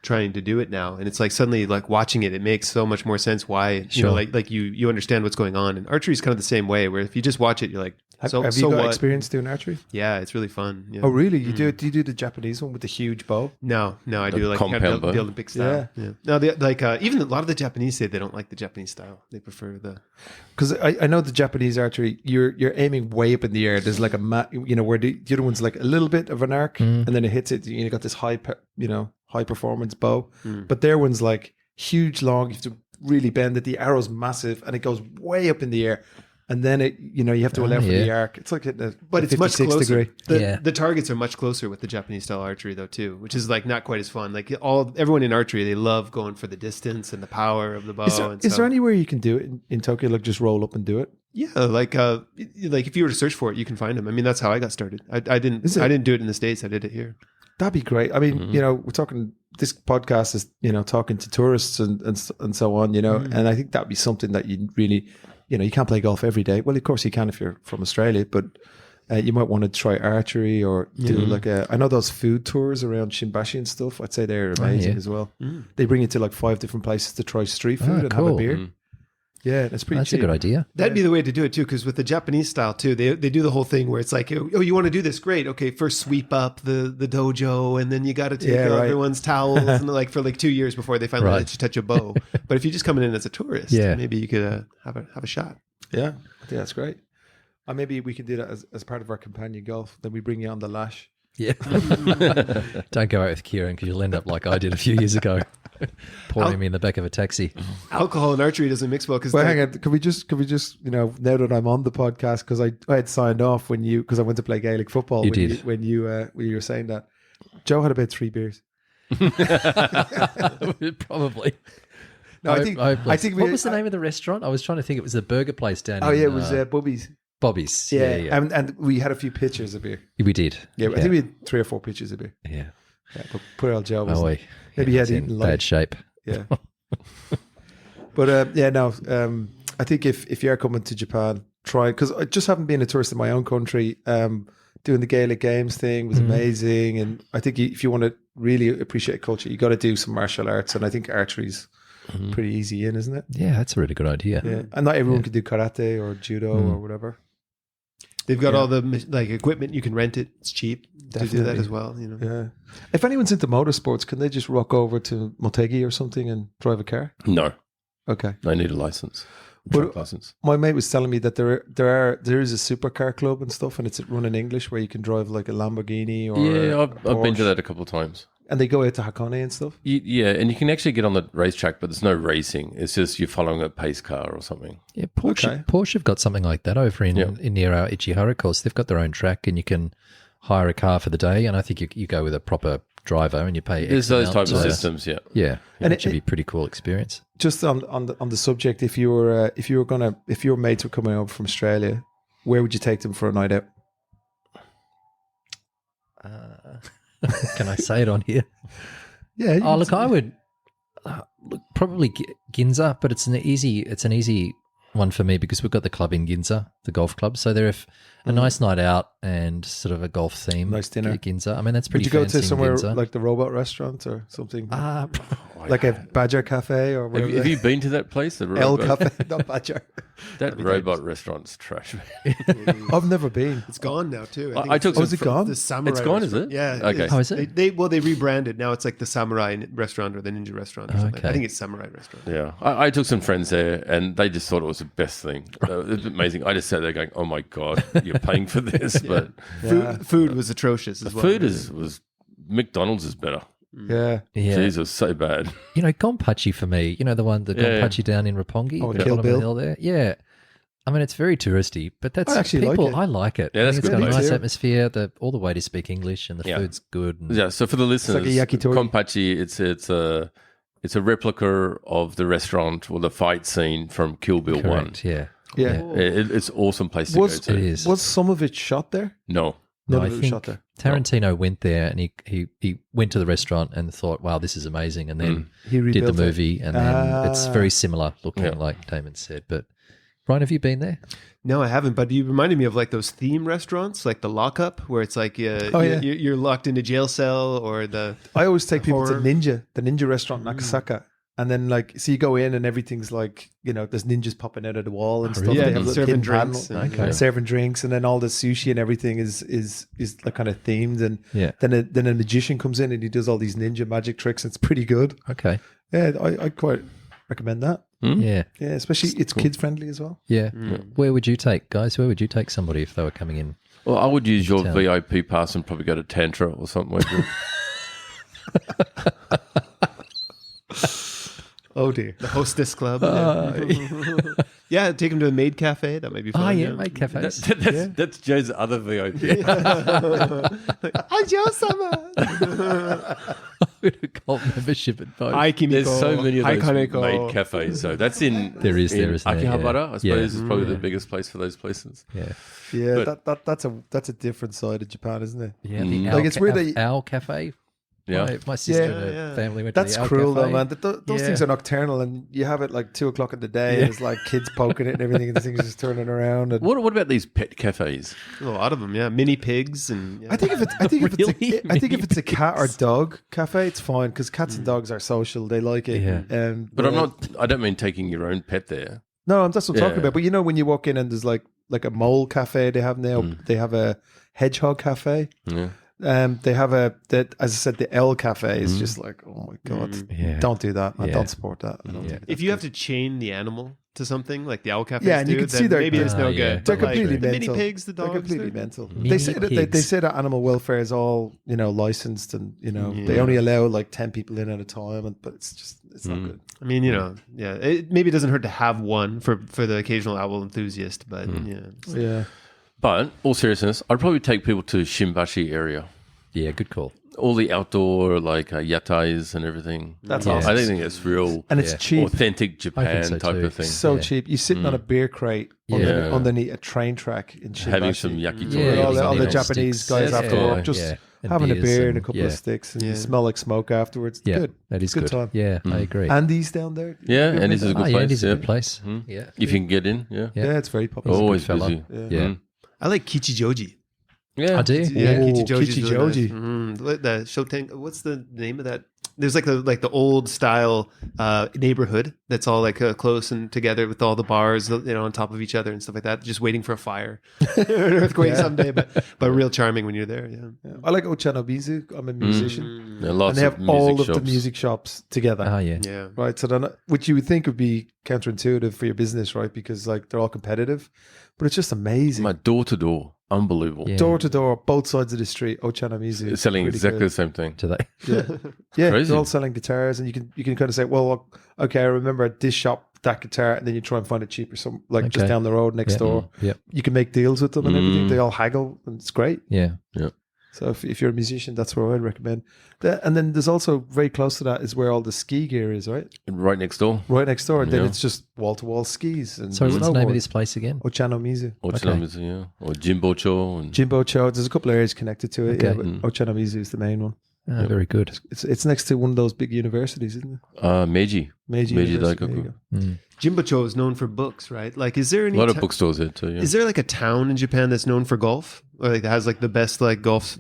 Speaker 2: trying to do it now. And it's like suddenly like watching it, it makes so much more sense why, you
Speaker 4: Sure.
Speaker 2: know, like you understand what's going on. And archery is kind of the same way where if you just watch it, you're like,
Speaker 1: Have
Speaker 2: so
Speaker 1: you
Speaker 2: so
Speaker 1: got
Speaker 2: what?
Speaker 1: experience doing archery?
Speaker 2: Yeah, it's really fun. Yeah.
Speaker 1: Oh, really? You do? Do you do the Japanese one with the huge bow?
Speaker 2: No, I
Speaker 3: The
Speaker 2: do like kind
Speaker 3: compound
Speaker 2: of
Speaker 3: bow?
Speaker 2: the Olympic style. Yeah. No, even a lot of the Japanese say they don't like the Japanese style. They prefer the.
Speaker 1: Because I know the Japanese archery, you're aiming way up in the air. There's like a where the other one's like a little bit of an arc, and then it hits it. You got this high performance bow, but their one's like huge, long. You have to really bend it. The arrow's massive and it goes way up in the air. And then you have to allow for the arc. It's like
Speaker 2: but it's much closer.
Speaker 1: Degree.
Speaker 2: The targets are much closer with the Japanese style archery though too, which is like not quite as fun. Like everyone in archery, they love going for the distance and the power of the bow.
Speaker 1: Is there anywhere you can do it in Tokyo? Like just roll up and do it?
Speaker 2: Yeah, like if you were to search for it, you can find them. I mean, that's how I got started. I didn't do it in the States. I did it here.
Speaker 1: That'd be great. I mean, we're talking. This podcast is talking to tourists and so on. And I think that'd be something that you really. You can't play golf every day. Well, of course you can if you're from Australia, but you might want to try archery or do I know those food tours around Shimbashi and stuff. I'd say they're amazing as well. They bring you to like 5 different places to try street food and have a beer. Yeah, that's pretty cheap.
Speaker 4: That's a good idea.
Speaker 2: That'd be the way to do it too, because with the Japanese style too, they do the whole thing where it's like, oh, you want to do this? Great. Okay, first sweep up the dojo, and then you got to take everyone's towels, and like for like 2 years before they finally let you touch a bow. But if you're just coming in as a tourist, maybe you could have a shot.
Speaker 1: Yeah, I think that's great. Maybe we can do that as part of our companion golf. Then we bring you on the lash.
Speaker 4: Yeah. Don't go out with Kieran because you'll end up like I did a few years ago, pouring me in the back of a taxi.
Speaker 2: Alcohol and archery doesn't mix well.
Speaker 1: Well, hang on. Can we just now that I'm on the podcast, because I had signed off because I went to play Gaelic football. When you were saying that. Joe had about 3 beers.
Speaker 4: Probably.
Speaker 1: No, I think.
Speaker 4: What was the name of the restaurant? I was trying to think. It was the burger place down.
Speaker 1: It was Bobby's.
Speaker 4: Bobby's.
Speaker 1: Yeah. And we had a few pitchers of beer.
Speaker 4: We did.
Speaker 1: Yeah, I think we had 3 or 4 pitchers of beer.
Speaker 4: Yeah.
Speaker 1: But poor old Joe was.
Speaker 4: Maybe
Speaker 1: he had
Speaker 4: in
Speaker 1: eaten
Speaker 4: bad shape.
Speaker 1: Yeah. But I think if you're coming to Japan, try, because I just haven't been a tourist in my own country. Doing the Gaelic Games thing was amazing, and I think if you want to really appreciate culture, you got to do some martial arts, and I think archery's pretty easy isn't it?
Speaker 4: Yeah, that's a really good idea.
Speaker 1: Yeah, and not everyone can do karate or judo or whatever.
Speaker 2: They've got all the like equipment. You can rent it. It's cheap to do that as well.
Speaker 1: Yeah. If anyone's into motorsports, can they just rock over to Motegi or something and drive a car?
Speaker 3: No.
Speaker 1: Okay.
Speaker 3: They need a license. Truck license.
Speaker 1: My mate was telling me that there is a supercar club and stuff, and it's run in English where you can drive like a Lamborghini or
Speaker 3: I've been to that a couple of times.
Speaker 1: And they go out to Hakone and stuff?
Speaker 3: Yeah, and you can actually get on the racetrack, but there's no racing. It's just you're following a pace car or something.
Speaker 4: Yeah, Porsche have got something like that over in near our Ichihara course. They've got their own track, and you can hire a car for the day, and I think you go with a proper driver and you pay
Speaker 3: There's those types of systems,
Speaker 4: Yeah, and it should be a pretty cool experience.
Speaker 1: Just on the subject, if your mates were coming over from Australia, where would you take them for a night out?
Speaker 4: Can I say it on here?
Speaker 1: Yeah.
Speaker 4: Look, I would probably Ginza, but it's an easy one for me because we've got the club in Ginza, the golf club. So they're a nice night out and sort of a golf theme.
Speaker 1: Nice dinner.
Speaker 4: At Ginza. I mean, that's pretty.
Speaker 1: Would you go
Speaker 4: fancy
Speaker 1: to somewhere
Speaker 4: Ginza.
Speaker 1: like the Robot Restaurant or something? Like a Badger Cafe or whatever.
Speaker 3: Have you been to that place? The
Speaker 1: El Cafe, not Badger.
Speaker 3: That robot restaurant's trash.
Speaker 1: I've never been.
Speaker 2: It's gone now too.
Speaker 3: I took some.
Speaker 1: Is it gone?
Speaker 2: The Samurai.
Speaker 3: It's gone,
Speaker 2: restaurant.
Speaker 3: is it?
Speaker 2: Yeah.
Speaker 3: Okay.
Speaker 4: Oh, is it?
Speaker 2: They rebranded. Now it's like the Samurai restaurant or the Ninja restaurant or something.
Speaker 4: Okay.
Speaker 2: I think it's Samurai restaurant.
Speaker 3: Yeah, I took some friends there, and they just thought it was the best thing. It was amazing. I just sat there going, "Oh my god, you're paying for this!" But
Speaker 2: Food was atrocious as well.
Speaker 3: food was McDonald's is better.
Speaker 1: Yeah.
Speaker 3: Jeez, it was so bad.
Speaker 4: Gonpachi for me. The one, the Gonpachi down in Roppongi.
Speaker 1: Oh,
Speaker 4: the
Speaker 1: Kill
Speaker 4: bottom of
Speaker 1: Bill.
Speaker 4: the hill there. Yeah. I mean, it's very touristy, but that's
Speaker 1: I actually like it.
Speaker 4: I like it.
Speaker 3: Yeah, that's
Speaker 4: I think it's
Speaker 3: good.
Speaker 4: got a
Speaker 3: Me
Speaker 4: nice
Speaker 1: too.
Speaker 4: atmosphere. All the waiters speak English, and the food's good. And
Speaker 3: Yeah. So for the listeners,
Speaker 1: like a yakitori.
Speaker 3: Konpachi, it's a replica of the restaurant or the fight scene from Kill Bill
Speaker 4: correct.
Speaker 3: 1.
Speaker 4: Yeah.
Speaker 1: Yeah.
Speaker 3: It's an awesome place to go to.
Speaker 4: It is.
Speaker 1: Was some of it shot there?
Speaker 3: No.
Speaker 1: None
Speaker 4: I
Speaker 1: of it was
Speaker 4: think
Speaker 1: shot there.
Speaker 4: Tarantino went there and he went to the restaurant and thought, wow, this is amazing. And then
Speaker 1: He
Speaker 4: did the
Speaker 1: rebuilt it.
Speaker 4: movie. And then it's very similar looking, like Damon said. But Brian, have you been there?
Speaker 2: No, I haven't. But you reminded me of like those theme restaurants, like the Lockup, where it's like you're locked in a jail cell, or the.
Speaker 1: I always take people
Speaker 2: horror.
Speaker 1: to the Ninja restaurant in Nakasaka. And then so you go in and everything's like, there's ninjas popping out of the wall and stuff.
Speaker 4: really?
Speaker 1: They
Speaker 2: Yeah,
Speaker 1: have little
Speaker 2: serving
Speaker 1: tin
Speaker 2: drinks.
Speaker 1: panel-
Speaker 2: And,
Speaker 4: Okay.
Speaker 1: serving drinks, and then all the sushi and everything is like kind of themed. And
Speaker 4: Yeah.
Speaker 1: then a magician comes in and he does all these ninja magic tricks. It's pretty good.
Speaker 4: Okay.
Speaker 1: Yeah, I quite recommend that.
Speaker 4: Yeah.
Speaker 1: Yeah, especially it's kids friendly as well.
Speaker 4: Yeah. Where would you take, guys? Where would you take somebody if they were coming in?
Speaker 3: Well, I would use your
Speaker 4: Town.
Speaker 3: VIP pass and probably go to Tantra or something.
Speaker 1: Oh dear.
Speaker 2: The hostess club. Yeah, take him to a maid cafe. That might be fun.
Speaker 4: Oh, yeah, mate, cafes.
Speaker 3: That's Joe's other VIP.
Speaker 4: A cult membership at both.
Speaker 3: There's so many of those
Speaker 2: Kaneko.
Speaker 3: maid cafes. So that's in
Speaker 4: There is,
Speaker 3: Akihabara. I suppose
Speaker 4: Yeah.
Speaker 3: is probably the biggest place for those places.
Speaker 4: Yeah.
Speaker 1: Yeah, that's a different side of Japan, isn't it?
Speaker 4: Yeah, the
Speaker 1: Like, it's weird that you-
Speaker 4: Owl Cafe.
Speaker 3: Yeah.
Speaker 4: My sister
Speaker 1: Yeah,
Speaker 4: and her
Speaker 2: yeah.
Speaker 4: family went
Speaker 1: That's
Speaker 4: to the Owl
Speaker 1: cruel
Speaker 4: Cafe.
Speaker 1: though, man. Those
Speaker 4: Yeah.
Speaker 1: things are nocturnal, and you have it like 2:00 in the day. And it's like kids poking it and everything, and the thing's just turning around. And
Speaker 3: What about these pet cafes?
Speaker 2: A lot of them, yeah. Mini pigs and. Yeah.
Speaker 1: I think if it's a cat or dog cafe, it's fine because cats and dogs are social. They like it.
Speaker 4: Yeah.
Speaker 3: But I don't mean taking your own pet there.
Speaker 1: No, that's what I'm talking
Speaker 3: Yeah.
Speaker 1: about. But you know, when you walk in and there's like a mole cafe, they have now. They have a hedgehog cafe.
Speaker 3: Yeah.
Speaker 1: They have as I said, the L cafe is just like, oh my god,
Speaker 4: Yeah.
Speaker 1: don't do that. I
Speaker 4: Yeah.
Speaker 1: don't support that. I don't
Speaker 4: Yeah.
Speaker 1: think
Speaker 2: If you have to chain the animal to something like the owl cafes
Speaker 1: Yeah, and you
Speaker 2: do,
Speaker 1: can see
Speaker 2: then
Speaker 1: they're-
Speaker 2: maybe it's no
Speaker 4: yeah.
Speaker 2: good.
Speaker 1: They're
Speaker 2: But, like,
Speaker 1: completely
Speaker 2: the mini
Speaker 1: mental.
Speaker 2: pigs, the
Speaker 1: they're
Speaker 2: dogs.
Speaker 1: completely
Speaker 2: they're-
Speaker 1: mental.
Speaker 4: Mini
Speaker 1: They say that they
Speaker 4: pigs.
Speaker 1: say that animal welfare is all licensed, and they
Speaker 2: Yeah.
Speaker 1: only allow like 10 people in at a time. But it's not good.
Speaker 2: I mean, yeah. Maybe it doesn't hurt to have one for the occasional owl enthusiast, but yeah.
Speaker 1: Yeah,
Speaker 3: But all seriousness, I'd probably take people to Shimbashi area.
Speaker 4: Yeah, good call.
Speaker 3: All the outdoor yatais and everything.
Speaker 1: That's
Speaker 4: Yeah.
Speaker 1: awesome.
Speaker 3: I think it's real
Speaker 1: and it's
Speaker 4: Yeah.
Speaker 1: cheap.
Speaker 3: authentic Japan
Speaker 4: so
Speaker 3: type
Speaker 4: too.
Speaker 3: of thing.
Speaker 1: So
Speaker 4: Yeah.
Speaker 1: cheap. You're sitting on a beer crate
Speaker 3: Yeah.
Speaker 1: underneath a train track in Shimbashi.
Speaker 3: Having some yakitori.
Speaker 4: Yeah,
Speaker 1: all the
Speaker 4: little
Speaker 1: Japanese
Speaker 4: sticks.
Speaker 1: guys
Speaker 3: Yeah.
Speaker 1: after work just
Speaker 4: Yeah. And
Speaker 1: having a
Speaker 4: beers
Speaker 1: beer and a
Speaker 4: and-
Speaker 1: couple
Speaker 4: yeah.
Speaker 1: of sticks, and
Speaker 2: Yeah.
Speaker 1: you smell like smoke afterwards.
Speaker 4: Yeah,
Speaker 1: Good.
Speaker 4: that is
Speaker 1: Good
Speaker 4: good.
Speaker 1: time.
Speaker 4: Yeah, I agree.
Speaker 1: Andy's down there.
Speaker 3: Yeah,
Speaker 1: You ever
Speaker 3: Andy's
Speaker 1: been
Speaker 3: is a
Speaker 1: there?
Speaker 3: good
Speaker 4: yeah,
Speaker 3: place.
Speaker 4: it is a
Speaker 3: yeah.
Speaker 4: good place.
Speaker 3: Mm.
Speaker 4: Yeah.
Speaker 3: If you can get in, yeah.
Speaker 1: Yeah, it's very popular.
Speaker 3: Always
Speaker 4: fella.
Speaker 3: busy.
Speaker 1: Yeah.
Speaker 4: Yeah.
Speaker 2: I like Kichijoji.
Speaker 3: Yeah.
Speaker 4: I do.
Speaker 2: Yeah,
Speaker 1: Oh,
Speaker 2: Kichijoji's
Speaker 1: Kichijoji.
Speaker 2: really nice. The Shoten. What's the name of that? There's like the old style neighborhood that's all like close and together with all the bars, on top of each other and stuff like that. Just waiting for a fire, an earthquake someday, but real charming when you're there. Yeah.
Speaker 1: Yeah. I like Ochanobizu. I'm a musician.
Speaker 3: Yeah, lots
Speaker 1: And they have
Speaker 3: of music
Speaker 1: all of
Speaker 3: shops.
Speaker 1: the music shops together.
Speaker 4: Oh, yeah.
Speaker 2: Yeah.
Speaker 1: Right. So then, which you would think would be counterintuitive for your business, right? Because like they're all competitive, but it's just amazing.
Speaker 3: My door to door, unbelievable.
Speaker 4: Yeah.
Speaker 1: Door to door, both sides of the street, Ochanomizu.
Speaker 3: It's selling
Speaker 1: Really
Speaker 3: exactly
Speaker 1: good.
Speaker 3: the same thing.
Speaker 4: Do they?
Speaker 1: Yeah,
Speaker 3: Crazy.
Speaker 1: they're all selling guitars, and you can kind of say, well, okay, I remember at this shop that guitar, and then you try and find it cheaper, just
Speaker 4: Okay.
Speaker 1: down the road next
Speaker 4: Yeah.
Speaker 1: door.
Speaker 4: Yep.
Speaker 1: You can make deals with them and everything. They all haggle, and it's great.
Speaker 4: Yeah.
Speaker 1: So if you're a musician, that's where I'd recommend. And then there's also very close to that is where all the ski gear is, right?
Speaker 3: Right next door.
Speaker 1: Right next door. And then
Speaker 3: Yeah.
Speaker 1: it's just wall to wall skis and
Speaker 4: Sorry, what's the name of
Speaker 1: snowboard.
Speaker 4: this place again?
Speaker 1: Ochanomizu.
Speaker 3: Ochinomizu, yeah. Or Jimbocho. And
Speaker 1: Jimbocho. There's a couple of areas connected to it.
Speaker 4: Okay.
Speaker 1: Yeah, but Ochanomizu is the main one.
Speaker 4: Oh, very good.
Speaker 1: It's next to one of those big universities, isn't it?
Speaker 3: Meiji.
Speaker 1: Meiji
Speaker 3: Meiji
Speaker 1: University. There you
Speaker 3: Daikoku.
Speaker 1: go.
Speaker 2: Jimbocho is known for books, right? Like, is there any
Speaker 3: A lot of
Speaker 2: ta-
Speaker 3: bookstores there too, yeah.
Speaker 2: Is there like a town in Japan that's known for golf, or like that has like the best like golf,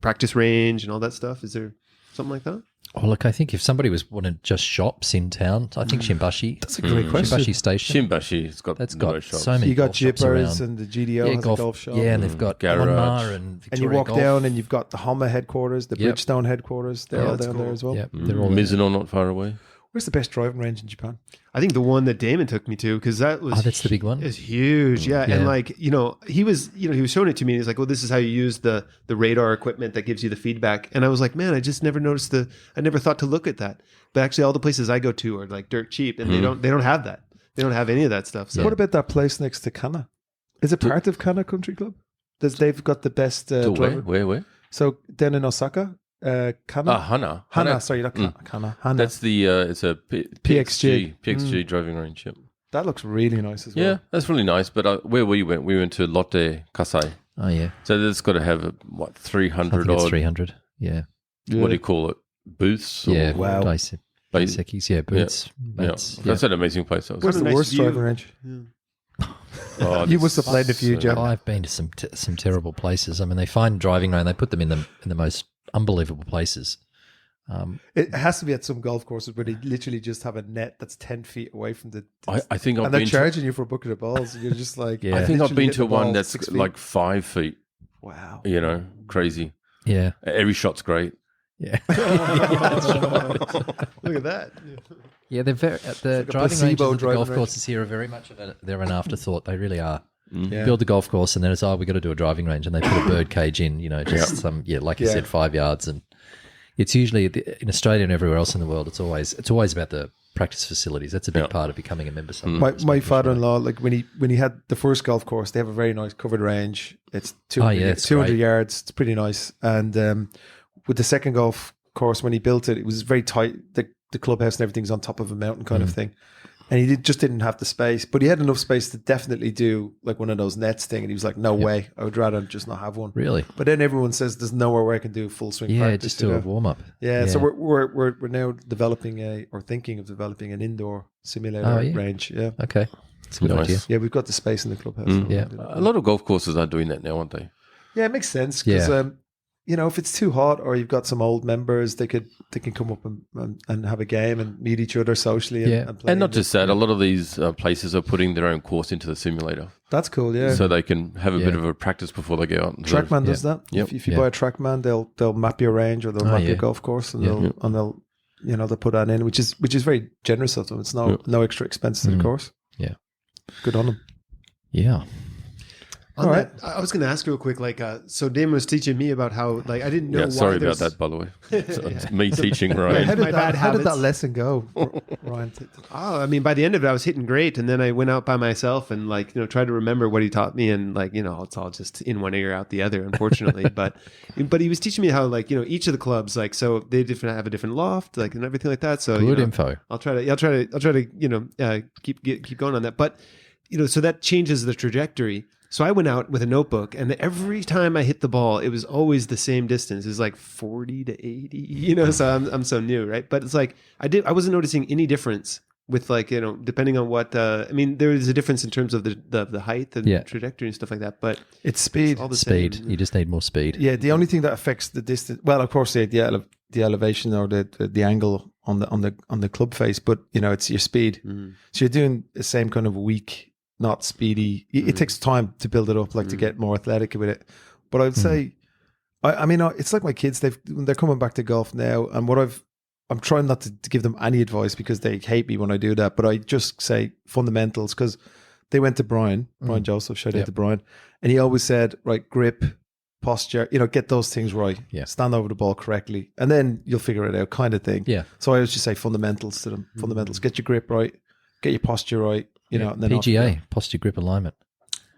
Speaker 2: practice range and all that stuff? Is there something like that?
Speaker 4: Oh, look, I think if somebody was wanting just shops in town, I think Shimbashi.
Speaker 1: That's a great question.
Speaker 4: Shimbashi Station.
Speaker 3: Shimbashi, it's got
Speaker 4: That's
Speaker 3: the
Speaker 4: got
Speaker 3: most shops.
Speaker 4: so many
Speaker 1: You got
Speaker 4: golf shops
Speaker 1: Jippers
Speaker 4: around.
Speaker 1: and the GDO has a golf shop.
Speaker 4: Yeah, and they've got
Speaker 3: Garage.
Speaker 4: Onmar and
Speaker 1: And
Speaker 4: Victoria
Speaker 1: you walk
Speaker 4: Golf.
Speaker 1: down and you've got the Honma headquarters, the
Speaker 4: Yep.
Speaker 1: Bridgestone headquarters. They're all
Speaker 2: that's
Speaker 1: down there
Speaker 2: cool.
Speaker 1: as well.
Speaker 4: Yep, they're all there.
Speaker 3: Mizuno not far away.
Speaker 1: Where's the best driving range in Japan?
Speaker 2: I think the one that Damon took me to, because that was
Speaker 4: Oh, that's the big one?
Speaker 2: Is huge, yeah.
Speaker 4: Yeah.
Speaker 2: And like he was showing it to me. And he's like, "Well, this is how you use the radar equipment that gives you the feedback." And I was like, "Man, I just never noticed I never thought to look at that." But actually, all the places I go to are like dirt cheap, and they don't have that. They don't have any of that stuff. So
Speaker 1: What about that place next to Kana? Is it part of Kana Country Club? They've got the best
Speaker 3: To
Speaker 1: driver.
Speaker 3: where?
Speaker 1: So down in Osaka, Kana.
Speaker 3: Hana.
Speaker 1: Hana, sorry, not Kana. Kana. Hana.
Speaker 3: That's the, it's a
Speaker 1: PXG.
Speaker 3: PXG driving range, yep.
Speaker 1: That looks really nice as well.
Speaker 3: Yeah, that's really nice. But where we went to Lotte Kasai.
Speaker 4: Oh, yeah.
Speaker 3: So that's got to have,
Speaker 4: I
Speaker 3: 300
Speaker 4: think it's
Speaker 3: odd,
Speaker 4: 300. Yeah.
Speaker 3: what do you call it? Booths? Or
Speaker 4: Yeah.
Speaker 1: Wow.
Speaker 4: Baisekis, yeah, boots.
Speaker 3: Yeah.
Speaker 4: Mats, yeah.
Speaker 3: That's an amazing place. That was.
Speaker 1: Where's the
Speaker 2: nice
Speaker 1: worst
Speaker 2: view.
Speaker 1: driving range?
Speaker 3: Oh,
Speaker 1: You
Speaker 3: this
Speaker 1: must have played a few,
Speaker 3: so-
Speaker 1: Joe.
Speaker 4: Oh, I've been to some terrible places. I mean, they find driving range, they put them in the most unbelievable places.
Speaker 1: It has to be at some golf courses where they literally just have a net that's 10 feet away from the.
Speaker 3: I think I've
Speaker 1: and they're
Speaker 3: been to,
Speaker 1: charging you for a bucket of balls. And you're just like,
Speaker 4: Yeah.
Speaker 3: I think I've
Speaker 1: literally
Speaker 3: been
Speaker 1: hit
Speaker 3: to
Speaker 1: the
Speaker 3: one
Speaker 1: ball
Speaker 3: that's
Speaker 1: 6 feet.
Speaker 3: like 5 feet.
Speaker 1: Wow.
Speaker 3: Crazy.
Speaker 4: Yeah.
Speaker 3: Every shot's great.
Speaker 4: Yeah.
Speaker 2: look at that.
Speaker 4: Yeah, they're very, the
Speaker 1: like a
Speaker 4: driving ranges
Speaker 1: placebo
Speaker 4: at the
Speaker 1: driving
Speaker 4: golf
Speaker 1: range.
Speaker 4: courses here are very much they're an afterthought. They really are.
Speaker 1: Yeah.
Speaker 4: Build the golf course and then it's, we've got to do a driving range, and they put a bird cage in, just like you
Speaker 1: Yeah.
Speaker 4: said, 5 yards, and It's usually in Australia and everywhere else in the world. It's always about the practice facilities. That's a big part of becoming a member.
Speaker 1: My father-in-law, like when he had the first golf course, they have a very nice covered range. It's 200 yards. It's pretty nice. And with the second golf course, when he built it, it was very tight. The clubhouse and everything's on top of a mountain kind of thing. And he just didn't have the space, but he had enough space to definitely do like one of those nets thing. And he was like, no way, I would rather just not have one.
Speaker 4: Really?
Speaker 1: But then everyone says there's nowhere where I can do full swing practice.
Speaker 4: Just do a warm up.
Speaker 1: Yeah, so we're now developing thinking of developing an indoor simulator range. Yeah.
Speaker 4: Okay. That's a good idea.
Speaker 1: Yeah, we've got the space in the clubhouse.
Speaker 4: Yeah.
Speaker 3: A lot of golf courses are doing that now, aren't they?
Speaker 1: Yeah, it makes sense because if it's too hot or you've got some old members, they can come up and have a game and meet each other socially and play.
Speaker 3: And not just that, a lot of these places are putting their own course into the simulator.
Speaker 1: That's cool, yeah.
Speaker 3: So they can have a bit of a practice before they go out.
Speaker 1: TrackMan does that.
Speaker 3: Yep.
Speaker 1: If you buy a TrackMan, they'll map your range or they'll map your golf course and they'll put that in, which is very generous of them. It's no extra expense to the course.
Speaker 4: Yeah.
Speaker 1: Good on them.
Speaker 4: Yeah.
Speaker 2: All right. I was going to ask real quick, so Damon was teaching me about how, I didn't know why.
Speaker 3: Sorry about that, by the way. It's me teaching Ryan.
Speaker 1: How did that lesson go, Ryan?
Speaker 2: By the end of it, I was hitting great, and then I went out by myself and tried to remember what he taught me, and it's all just in one ear out the other, unfortunately. but he was teaching me how each of the clubs, so they have a different loft, and everything like that. So
Speaker 4: good info.
Speaker 2: I'll try to keep going on that, but so that changes the trajectory. So I went out with a notebook, and every time I hit the ball, it was always the same distance. It was like 40 to 80, so I'm so new, right? But it's I wasn't noticing any difference with depending on what, there is a difference in terms of the height and trajectory and stuff like that, but
Speaker 1: it's speed.
Speaker 2: It's all the
Speaker 4: speed.
Speaker 2: Same.
Speaker 4: You just need more speed.
Speaker 1: Yeah. The only thing that affects the distance, well, of course, the elevation or the angle on the club face, but it's your speed. Mm. So you're doing the same kind of weak, not speedy. It takes time to build it up, to get more athletic with it. But I would say, it's like my kids. They're coming back to golf now, and I'm trying not to give them any advice because they hate me when I do that. But I just say fundamentals because they went to Brian Joseph. Shout out to Brian, and he always said, right, grip, posture, get those things right. Yeah, stand over the ball correctly, and then you'll figure it out, kind of thing. Yeah. So I always just say fundamentals to them. Fundamentals. Get your grip right. Get your posture right. And then
Speaker 4: PGA, posture grip alignment.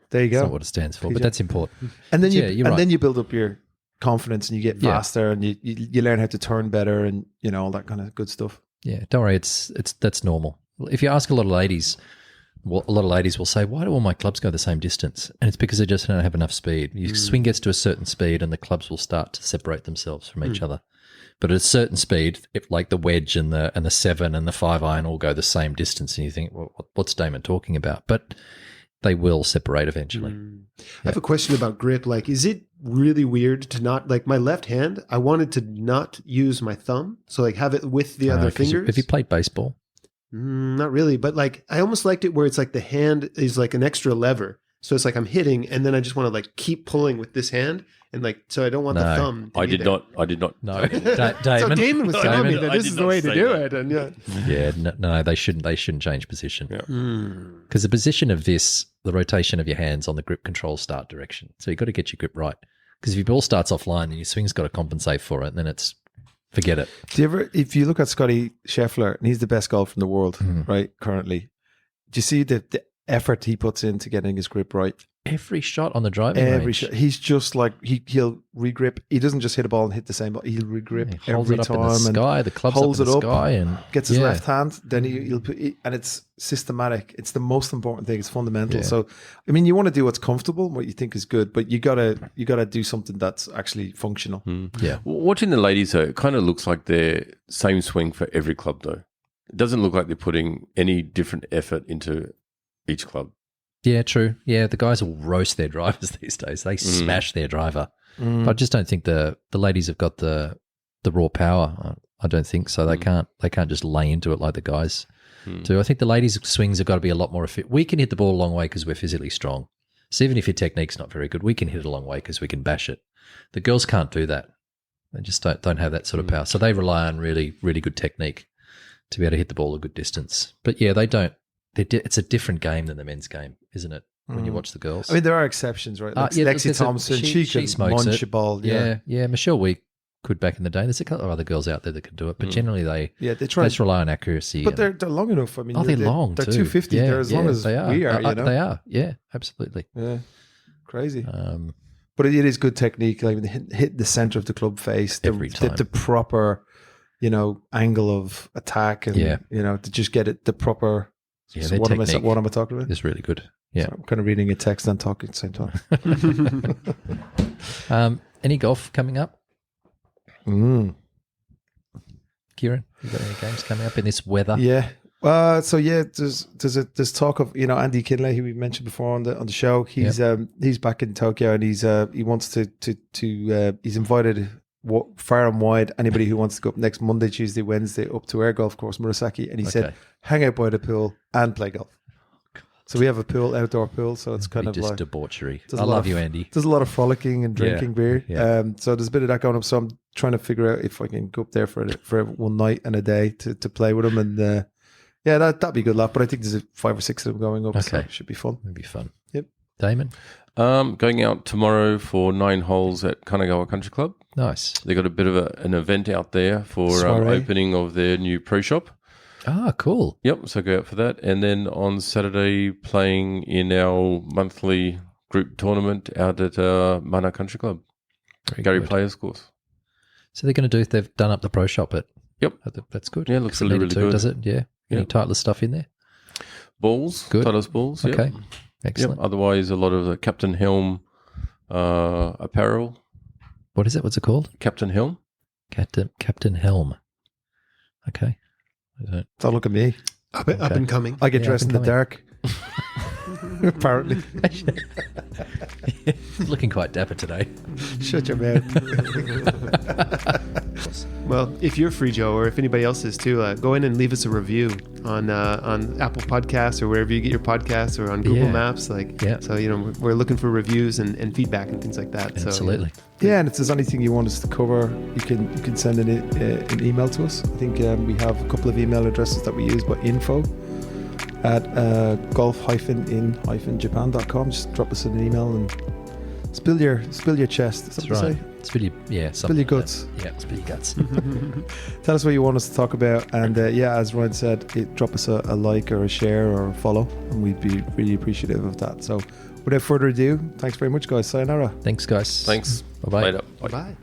Speaker 1: There you go.
Speaker 4: That's not what it stands for, but that's important.
Speaker 1: And then then you build up your confidence and you get faster and you learn how to turn better and all that kind of good stuff.
Speaker 4: Yeah, don't worry, that's normal. If you ask a lot of ladies, a lot of ladies will say, "Why do all my clubs go the same distance?" And it's because they just don't have enough speed. Your swing gets to a certain speed, and the clubs will start to separate themselves from each other. But at a certain speed, if like the wedge and the 7 and the 5 iron all go the same distance, and you think, well, what's Damon talking about? But they will separate eventually.
Speaker 2: I have a question about grip. Is it really weird to not, my left hand, I wanted to not use my thumb. So have it with the other fingers.
Speaker 4: Have you played baseball?
Speaker 2: Not really. But I almost liked it where it's the hand is an extra lever. So it's I'm hitting and then I just want to keep pulling with this hand. And so I don't want the thumb.
Speaker 3: I did not.
Speaker 4: No,
Speaker 2: Damon. So Damon was telling me that this is the way to do it. And
Speaker 4: no, they shouldn't change position. Because the position of the rotation of your hands on the grip controls start direction. So you've got to get your grip right. Because if your ball starts offline, then your swing's got to compensate for it. And then forget it.
Speaker 1: If you look at Scotty Scheffler, and he's the best golfer in the world, right, currently, do you see the effort he puts into getting his grip right?
Speaker 4: Every shot on the driving range.
Speaker 1: Every shot. He's just he'll regrip. He doesn't just hit a ball and hit the same ball. He'll regrip
Speaker 4: every
Speaker 1: time.
Speaker 4: In the sky. The club's holds up in the sky and
Speaker 1: gets his left hand. Then he'll put and it's systematic. It's the most important thing. It's fundamental. Yeah. So, you want to do what's comfortable, what you think is good, but you gotta do something that's actually functional.
Speaker 4: Yeah.
Speaker 3: Watching the ladies, though, it kind of looks like they're same swing for every club, though. It doesn't look like they're putting any different effort into each club.
Speaker 4: Yeah, true. Yeah, the guys will roast their drivers these days. They smash their driver. But I just don't think the ladies have got the raw power. I don't think so. They can't just lay into it like the guys do. I think the ladies' swings have got to be a lot more efficient. We can hit the ball a long way because we're physically strong. So even if your technique's not very good, we can hit it a long way because we can bash it. The girls can't do that. They just don't have that sort of power. So they rely on really, really good technique to be able to hit the ball a good distance. But yeah, they don't. It's a different game than the men's game, isn't it? When you watch the girls,
Speaker 1: there are exceptions, right? Lexi Thompson, she can munch a ball.
Speaker 4: Yeah. Michelle Week could back in the day. There's a couple of other girls out there that could do it, but generally they
Speaker 1: try.
Speaker 4: just rely on accuracy.
Speaker 1: But they're long enough. I mean,
Speaker 4: they're long.
Speaker 1: They're
Speaker 4: too.
Speaker 1: 250.
Speaker 4: Yeah,
Speaker 1: they're as long as
Speaker 4: they are.
Speaker 1: we are.
Speaker 4: They are. Yeah, absolutely.
Speaker 1: Yeah, crazy.
Speaker 4: Um,
Speaker 1: But it is good technique. Like hit the center of the club face
Speaker 4: Every time.
Speaker 1: the proper, angle of attack, and to just get it the proper.
Speaker 4: Yeah,
Speaker 1: so
Speaker 4: their
Speaker 1: what am
Speaker 4: technique
Speaker 1: I talking about?
Speaker 4: It's really good. Yeah.
Speaker 1: So I'm kind of reading a text and talking at the same time.
Speaker 4: Any golf coming up,
Speaker 1: Mm.
Speaker 4: Kieran? You got any games coming up in this weather?
Speaker 1: Yeah. There's talk of Andy Kinley, who we mentioned before on the show. He's back in Tokyo, and he wants to he's invited far and wide anybody who wants to go up next Monday, Tuesday, Wednesday up to our golf course, Murasaki, and he said hang out by the pool and play golf. So we have a outdoor pool, so it's kind of
Speaker 4: just
Speaker 1: like
Speaker 4: debauchery. I love you, Andy.
Speaker 1: There's a lot of frolicking and drinking beer.
Speaker 4: Yeah.
Speaker 1: So there's a bit of that going up. So I'm trying to figure out if I can go up there for one night and a day to play with him, and that'd be a good laugh. But I think there's 5 or 6 of them going up, so it should be fun.
Speaker 4: It'd be fun.
Speaker 1: Yep.
Speaker 4: Damon?
Speaker 3: Going out tomorrow for 9 holes at Kanagawa Country Club.
Speaker 4: Nice.
Speaker 3: They got a bit of an event out there for opening of their new pro shop.
Speaker 4: Ah, cool.
Speaker 3: Yep, so go out for that. And then on Saturday, playing in our monthly group tournament out at Mana Country Club. Gary Players course.
Speaker 4: So they're going to they've done up the pro shop at...
Speaker 3: Yep.
Speaker 4: That's good.
Speaker 3: Yeah, it looks really good.
Speaker 4: Does it? Yeah. Any Titleist stuff in there?
Speaker 3: Balls.
Speaker 4: Good.
Speaker 3: Titleist balls.
Speaker 4: Okay.
Speaker 3: Yep.
Speaker 4: Excellent.
Speaker 3: Yep. Otherwise, a lot of the Captain Helm apparel.
Speaker 4: What is it? What's it called?
Speaker 3: Captain Helm.
Speaker 4: Captain Helm. Okay.
Speaker 1: Don't look at me.
Speaker 2: Up and coming.
Speaker 1: I get dressed in the dark. Apparently.
Speaker 4: Looking quite dapper today.
Speaker 1: Shut your mouth.
Speaker 2: Well, if you're free, Joe, or if anybody else is too, go in and leave us a review on Apple Podcasts or wherever you get your podcasts, or on Google Maps. So we're looking for reviews and feedback and things like that.
Speaker 4: Absolutely.
Speaker 1: Yeah, and if there's anything you want us to cover, you can send an email to us. I think we have a couple of email addresses that we use, but info@golf-in-japan.com. Just drop us an email and spill your chest. That's right.
Speaker 4: Spill your
Speaker 1: guts.
Speaker 4: Spill your guts.
Speaker 1: Tell us what you want us to talk about, and as Ryan said, drop us a like or a share or a follow, and we'd be really appreciative of that. So without further ado, thanks very much, guys. Sayonara.
Speaker 4: Thanks, guys.
Speaker 3: Thanks.
Speaker 4: Bye-bye.
Speaker 3: Later.
Speaker 2: Bye.